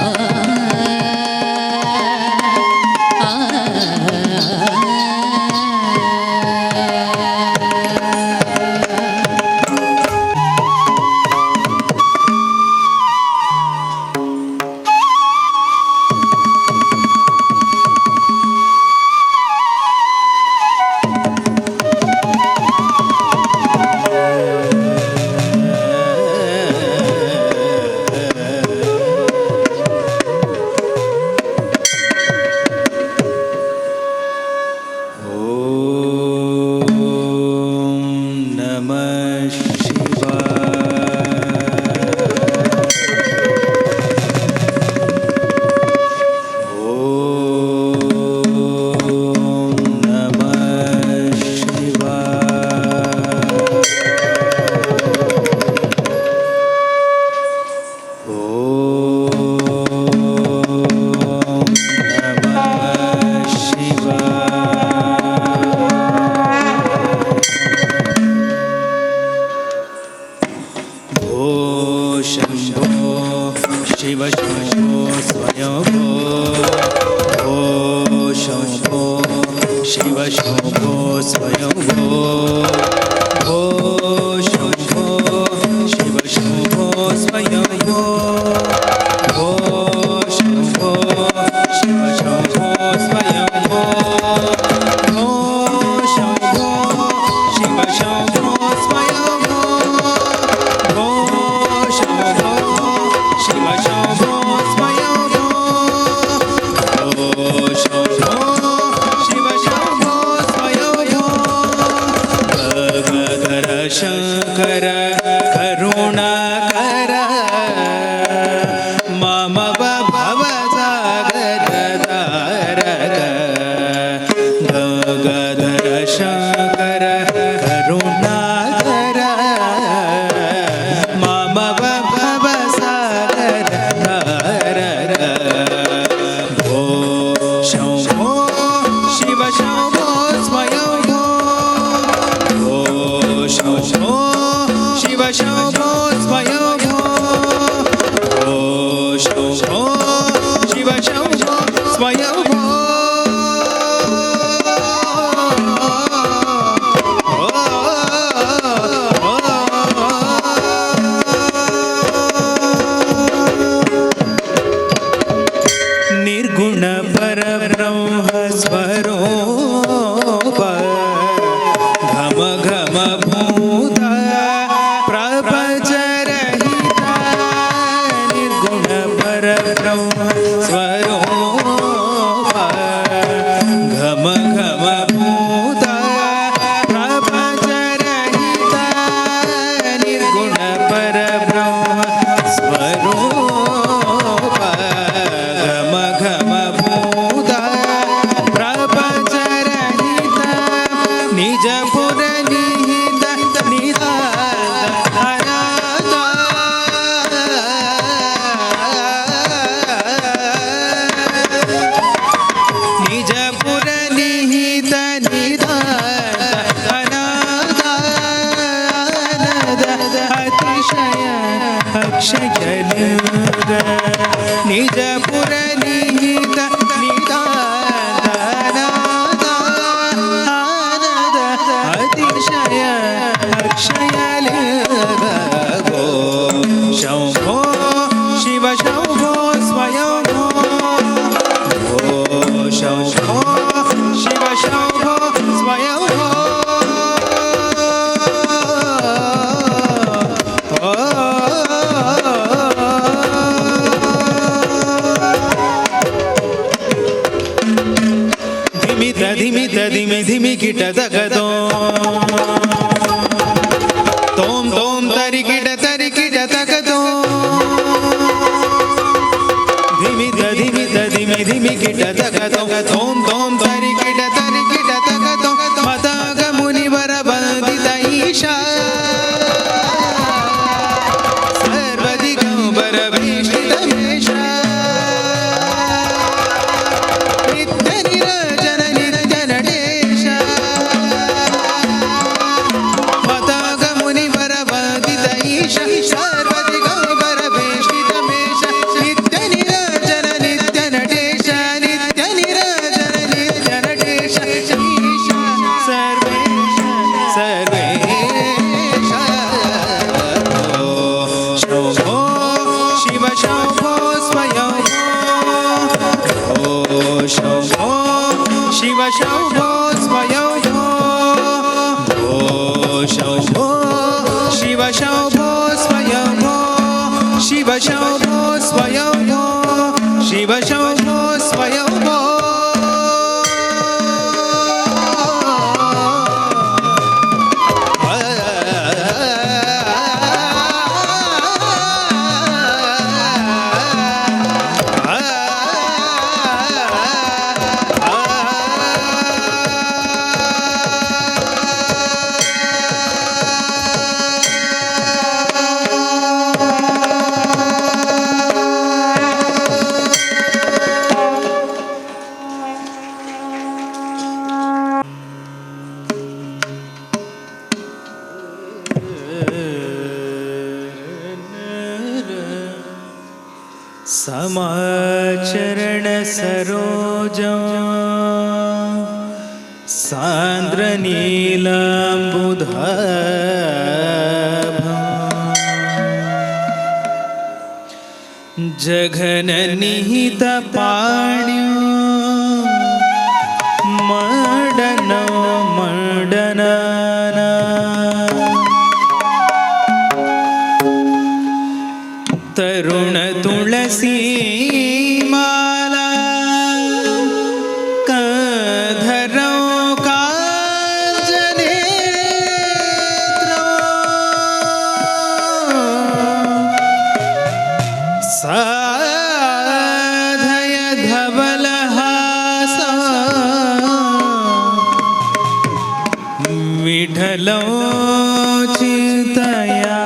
ಶಂಕರ ಕರುಣಾಕರ ಮಮವ ಭವಸಾಗರದಾರಕ ಗಗಧರ ಶಂಕರ ಕರುಣಾಕರ ಮಮವ ಭವಸಾಗರದಾರಕ ಭೋ ಶಂಭೋ ಶಿವ ಶಂಭೋ ಸ್ವಯಂಭೋ ಶಂಭೋ ಶಿವ ಶಂಭೋ ಸ್ವಯಂಭೋ ಶಂಭೋ ಶಿವ ಶಂಭೋ ಸ್ವಯಂಭೋ ನಿರ್ಗುಣ ಪರಬ್ರಹ್ಮ ಸ್ವರೂಪ ಘಮ ಘಮ ಭೂತ ಪ್ರಪಂಚರಹಿತ ನಿರ್ಗುಣ ಪರಬ್ರಹ್ಮ ಸ್ವರೂಪ ಘಮ ಘಮ ಭೂತ ಪ್ರಪಂಚರಹಿತ ನಿರ್ಗುಣ ಪರಬ್ರಹ್ಮ ಸ್ವರೂಪ ಘಮ ಘಮ ಭೂತ ಪ್ರಪಂಚರಹಿತ ನಿಜ ಪುರ ನಿಹಿತ ನಿಧಾನ ಅನಾಥ ನಿಜ ಪುರ ನಿಹಿತ ನಿಧಾನ ಅನಾಥ ಅತಿಶಯ ಅಕ್ಷಯಲಿಂಗ ನಿಜ ಪುರ ನಿಹಿತ ನಿಧಾನ ಅತಿಶಯ ಅಕ್ಷಯಲಿಂಗ ಗೋ ಶಂಭೋ ಶಿವ ಶಂಭೋ ಸ್ವಯಂಭೋ ಶಂಭೋ ಶಿವ ಶಂಭೋ ಸ್ವಯಂಭೋ ಧಿಮಿತ ಧಿಮಿತ ಧಿಮಿ ಧಿಮಿ ಕಿಟ ತಗದೋ ತೋಂ ತೋಂ ತರಿ ಕಿಟ ತಗದೋ ಧಿಮಿತ ಧಿಮಿತ ಧಿಮಿ ಧಿಮಿ ಕಿಟ ತಗದೋ ತೋಂ ತೋಂ ತರಿ ಕಿಟ ತಗದೋ ಮದಾಗ ಮುನಿವರ ಬಂದಿತ ಈಶಾ ಸರ್ವದಿಗಂಬರ ಸ್ವಯಂಭೋ ಶಿವ ಶಂಭೋ ಸ್ವಯಂಭೋ समाचरण सरोजा सान्द्र नीलाम्बुधा जघन निहित पाण्यो मण्डन मण्डनाना तरुण तुलसी माला कधरो कांजनेत्रो साधय धवलहासा विठलो चिंतया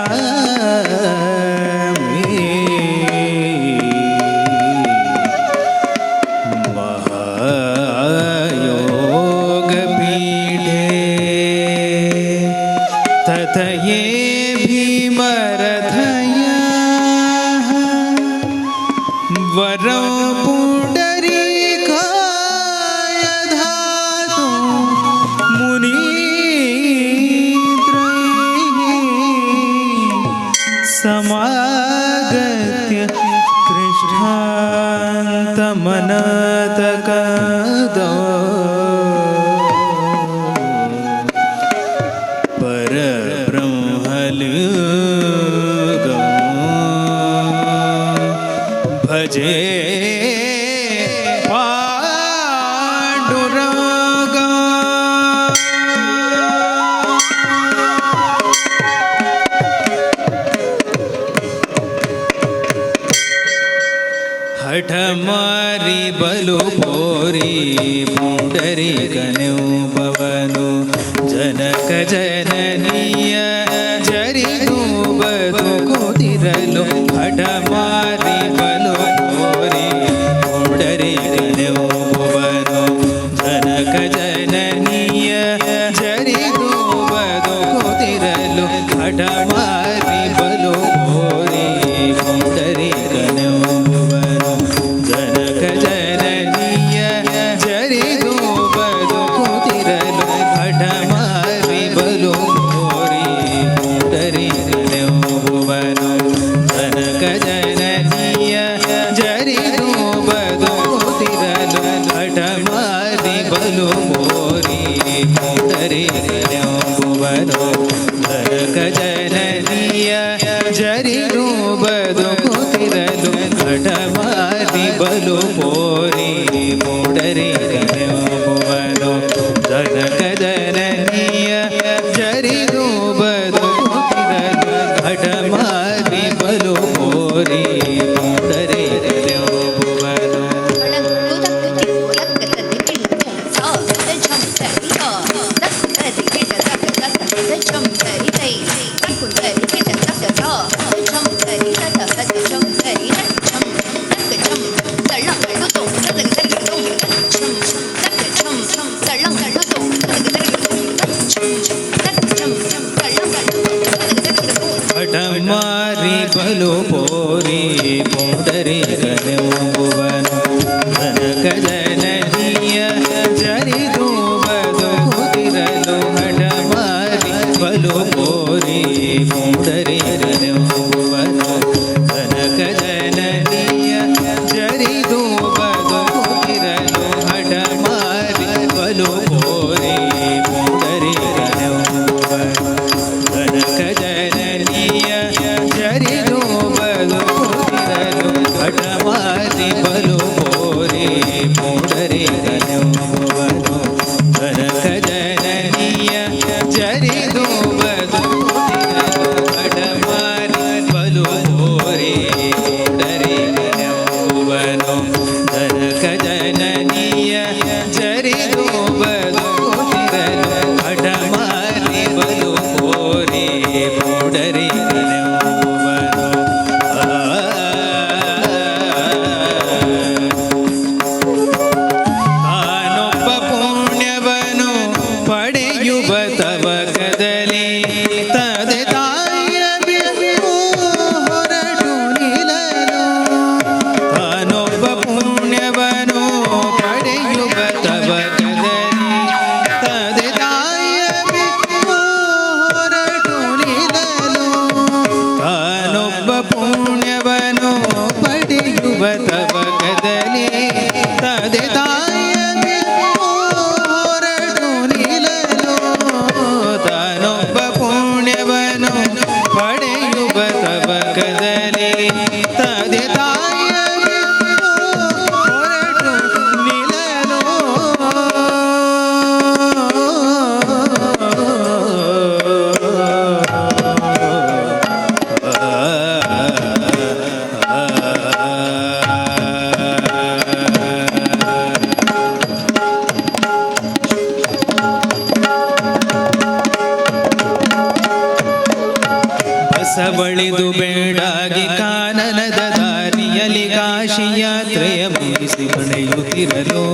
तये भीमरथया वरो पुण्डरीकाय धातु मुनीन्द्रैः समागत्य कृष्णान्तमनतकदो भजे पाण्डुरंगा हठ मारी बलु पोरी पुंडरीकनु भवनु जनक जननीय जरिनु बदुकुतिरಲು हठ मारी बलु पोरी पुंडरीकनु भवनु जनक जननीय जरिनु बदुकुतिरಲು हठ मारी बलु पोरी पुंडरीकनु भवनु जनक जननीय जरिनु बदुकुतिरಲು हठ मारी बलु पोरी पुंडरीकनु भवनु जनक जननीय जरिनु बदुकुतिरಲು हठ मारी बलु पोरी पुंडरीकनु भवनु जनक जननीय जरिनु बदुकुतिरಲು हठ मारी बलु पोरी पुंडरीकनु भवनु जनक जननीय जरिनु बदुकुतिरಲು हठ मारी बलु पोरी पुंडरीकनु भवनु हठ मारी बलु पोरी पुंडरीकनु भवनु जनक जननीय जरिनु बदुकुतिरಲು हठ मारी बलु पोरी पुंडरीकनु भवनु जनक जननीय जरिनु बदुकुतिरಲು हठ मारी बलु पोरी पुंडरीकनु भवनु जनक जननीय जरिनु बदुकुतिरಲು ತಂದೆ ತಾಯಿಯ ಬಿಟ್ಟು ಹೊರಟು ನಿಲ್ಲಲು ಬಸವಳಿದು ಬೇಡಾಗಿ ಕಾನನದ ದಾರಿಯಲ್ಲಿ ಕಾಶಿ ಯಾತ್ರೆಯ ಮುಗಿಸಿ ಮನೆಯುತ್ತಿರಲು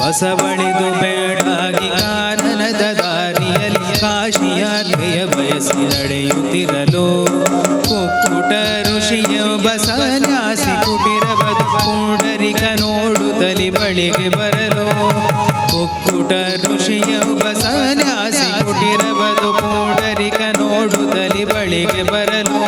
ಬಸವಳಿದು ಬೇಡಾಗಿ ಕಾನನದ ದಾರಿಯಲ್ಲಿ ಕಾಶಿ ಯಾತ್ರೆಯ ಬಯಸಿ ನಡೆಯುತ್ತಿರಲು ಕುಕ್ಕುಟ ಋಷಿಯ ಬಸನ್ಯಾಸಿ ಕುಟಿರ ಪುಂಡರಿಕ ನೋಡುತ್ತಲಿ ಬಳಿಗೆ ಬರಲು ಕುಕ್ಕುಟ ಋಷಿಯ ಬಸನ್ಯಾಸಿ ಕುಟಿರ ಪುಂಡರಿಕ ನೋಡುತ್ತಲಿ ಬಳಿಗೆ ಬರಲು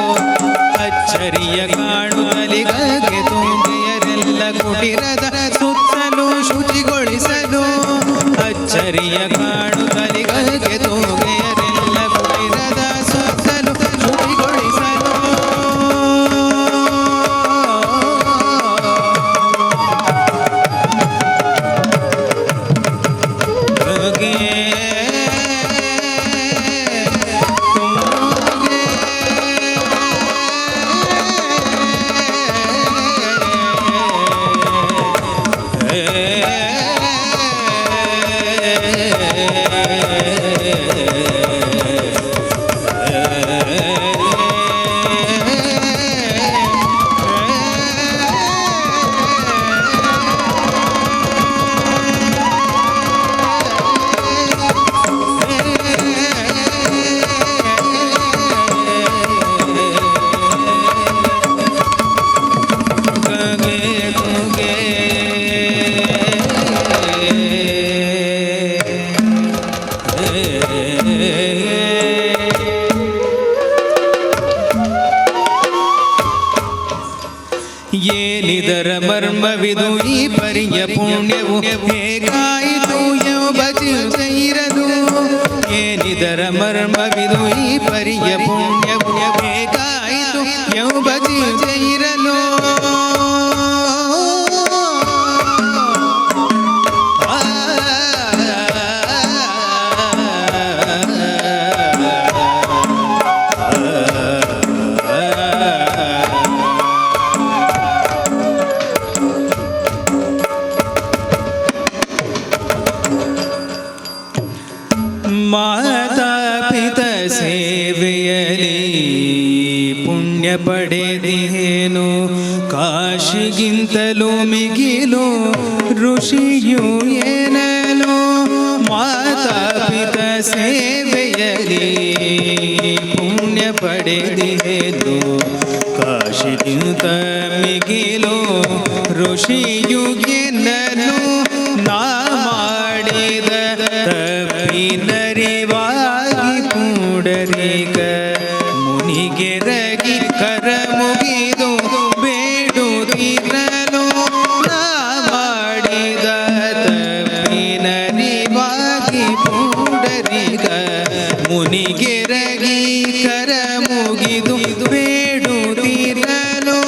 ಅಚ್ಚರಿಯ ಕಾಣುತ್ತಲಿ ಗಗೆ ತುಂಬಿಯರೆಲ್ಲ ಕುಟಿರದ ಸುತ್ತಲೂ ಶುಚಿಗೊಳಿಸಲು ಅಚ್ಚರಿಯ ಕಾಣುತ್ತಲಿ ಗಗೆ ತುಂಬಿಯರೆಲ್ಲ ಕುಟಿರದ ಸುತ್ತಲೂ ಶುಚಿಗೊಳಿಸಲು ಏನಿದರ ಮರ್ಮವಿದು ಈ ಪರಿಯ ಪುಣ್ಯವು ಹೇಗಾಯಿತು ಎಂಬ ಚಿಂತೆಯಿರದು ಏನಿದರ ಮರ್ಮವಿದು ಈ ಪರಿಯ ಪುಣ್ಯವು ಹೇಗಾಯಿತು ಎಂಬ ಚಿಂತೆಯಿರಲು ಮಾತಾ ಪಿತ ಸೇವೆಯಲಿ ಪುಣ್ಯ ಪಡೆದೇನು ಕಾಶಿಗಿಂತಲೂ ಮಿಗಿಲು ಋಷಿಯು ಏನಲು ಮಾತಾ ಪಿತ ಸೇವೆಯಲಿ ಪುಣ್ಯ ಪಡೆದೇನು ಕಾಶಿಗಿಂತ ಮಿಗಿಲು ಋಷಿಯು ಏನಲು ನಾ ಮಾಡಿದ ತಪ್ಪಿನರಿವಾಗಿ ಪುಂಡರೀಕ ಮುನಿಗೆರಗಿ ಕರ ಮುಗಿದು ಬೇಡುತ್ತಿರಲು ನಾ ಮಾಡಿದ ತಪ್ಪಿನರಿವಾಗಿ ಪುಂಡರೀಕ ಮುನಿಗೆರಗಿ ಕರ ಮುಗಿದು ಬೇಡುತ್ತಿರಲು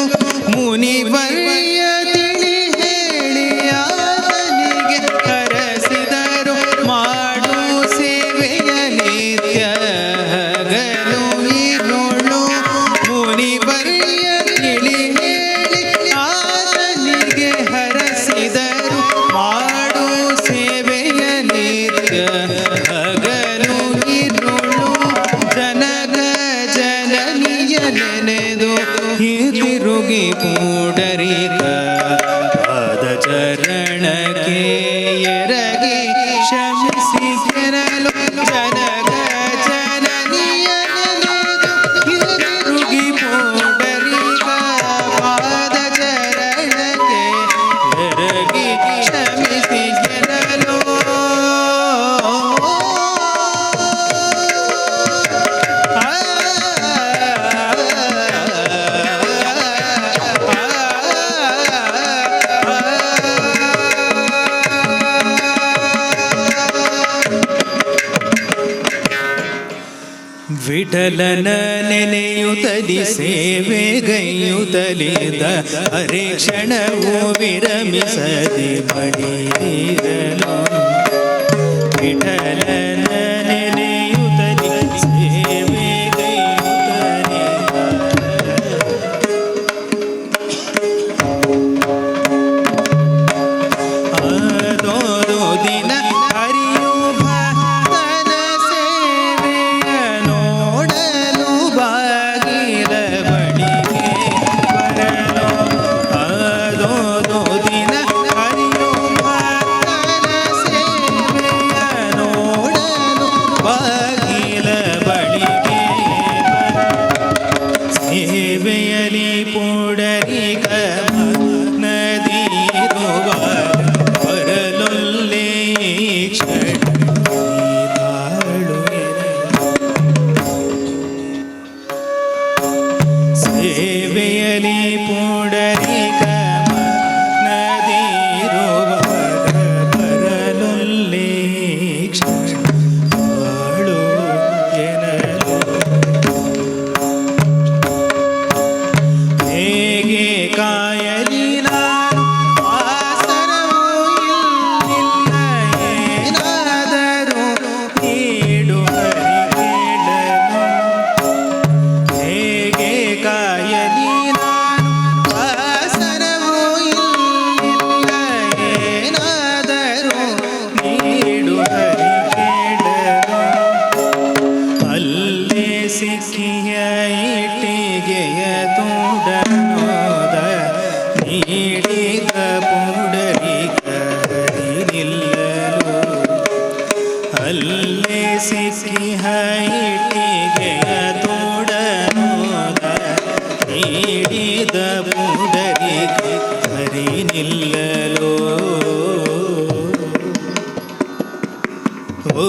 ಮುನಿವರ್ಯ ತಿಳಿ ಹೇಳಿ ಆತನಿಗೆ ಕರೆಸಿದರು ಮಾಡು ಸೇವೆಯ ನಿತ್ಯ ಹಗಲು ಇರುಳು ಮುನಿವರ್ಯ ತಿಳಿ ಹೇಳಿ ಆತನಿಗೆ ಹರಸಿದರು ಮಾಡು ಸೇವೆಯ ನಿತ್ಯ ಹಗಲು ಇರುಳು ಜನಗ ಜನನಿಯ ನೆನೆದು ಹಿಂತಿರುಗಿ ಪುಂಡರೀಕ ಪಾದ ಚರಣಕ್ಕೆ ಎರಗಿ ಶಮಿಸಿ ಕೆರಲು ಜನಗ ಜನನಿಯ ನೆನೆದು ಹಿಂತಿರುಗಿ ಪುಂಡರೀಕ ಪಾದ ಚರಣಕ್ಕೆ ಎರಗಿ ಶಮಿಸಿ ಕೆರಲು ಆ ವಿಠಲನ ನೆನೆಯುತ್ತಲಿ ಸೇವೆಗೈಯುತ್ತಲಿದ ಹರೇ ಕ್ಷಣವೂ ವಿರಮಿಸದೆ ಮಡಿಯಿರಲು. ವಿಠಲನ ನೆನೆಯುತ್ತಲಿ ಅದೋದು ದಿನ ಹರಿಯು ಭಕ್ತನ ಸೇವೆಯ ನೋಡಲು ಬಾಗಿಲ ಬಳಿಗೆ ಬರಲು. ಅದೋದು ದಿನ ಹರಿಯು ಭಕ್ತನ ಸೇವೆಯ ನೋಡಲು ಬಾಗಿಲ ಬಳಿಗೆ ಬರಲು. ಸೇವೆಯಲಿ ಪುಡರಿಕ ನದಿರುವ ಬರಲೊಲ್ಲೆ ಸೇವೆಯಲಿ ಪುಡರಿಕ ನದಿರುವ ಬರಲೊಲ್ಲೆ ಕ್ಷಣಾಳು ಎನಲು. ಹೇಗೆ ಕಾಯಲಿ ನಾನು ಆಸರವೂ ಇಲ್ಲಿಲ್ಲ, ಏನಾದರೂ ನೀಡು ಹರಿಗೇಳಲು. ಹೇಗೆ ಕಾಯಲಿ ನಾನು ಆಸರವೂ ಇಲ್ಲಿಲ್ಲ, ಏನಾದರೂ ನೀಡು ಹರಿಗೇಳಲು. ಅಲ್ಲೇ ಸಿಕ್ಕಿಯ ಇಟ್ಟಿಗೆಯ ತುಂಡನೋದ ನೀಡಿದ ಪುಡರಿಕ ನಿಲ್ಲಲು. ಅಲ್ಲೇ ಸಿಕ್ಕಿಯ ಇಟ್ಟಿಗೆಯ ತುಂಡನೋದ ನೀಡಿದ ಪುಡರಿಕ ಹರಿ ನಿಲ್ಲಲು. ಓ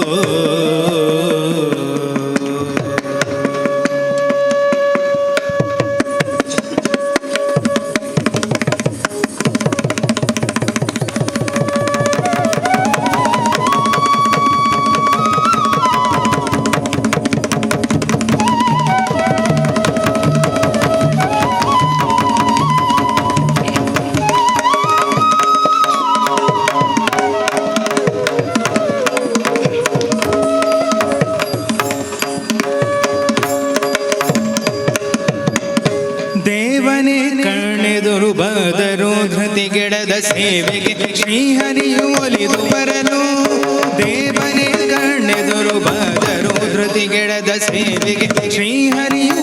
ದೇವನೇ ಕಣ್ಣೆದುರು ಬದರು ಧೃತಿಗೆಡದ ಸೇವೆಗೆ ಶ್ರೀಹರಿಯು ಒಲಿದು ಬರಲು. ದೇವನೇ ಕಣ್ಣೆದುರು ಬದರು ಧೃತಿಗೆಡದ ಸೇವೆಗೆ ಶ್ರೀಹರಿಯು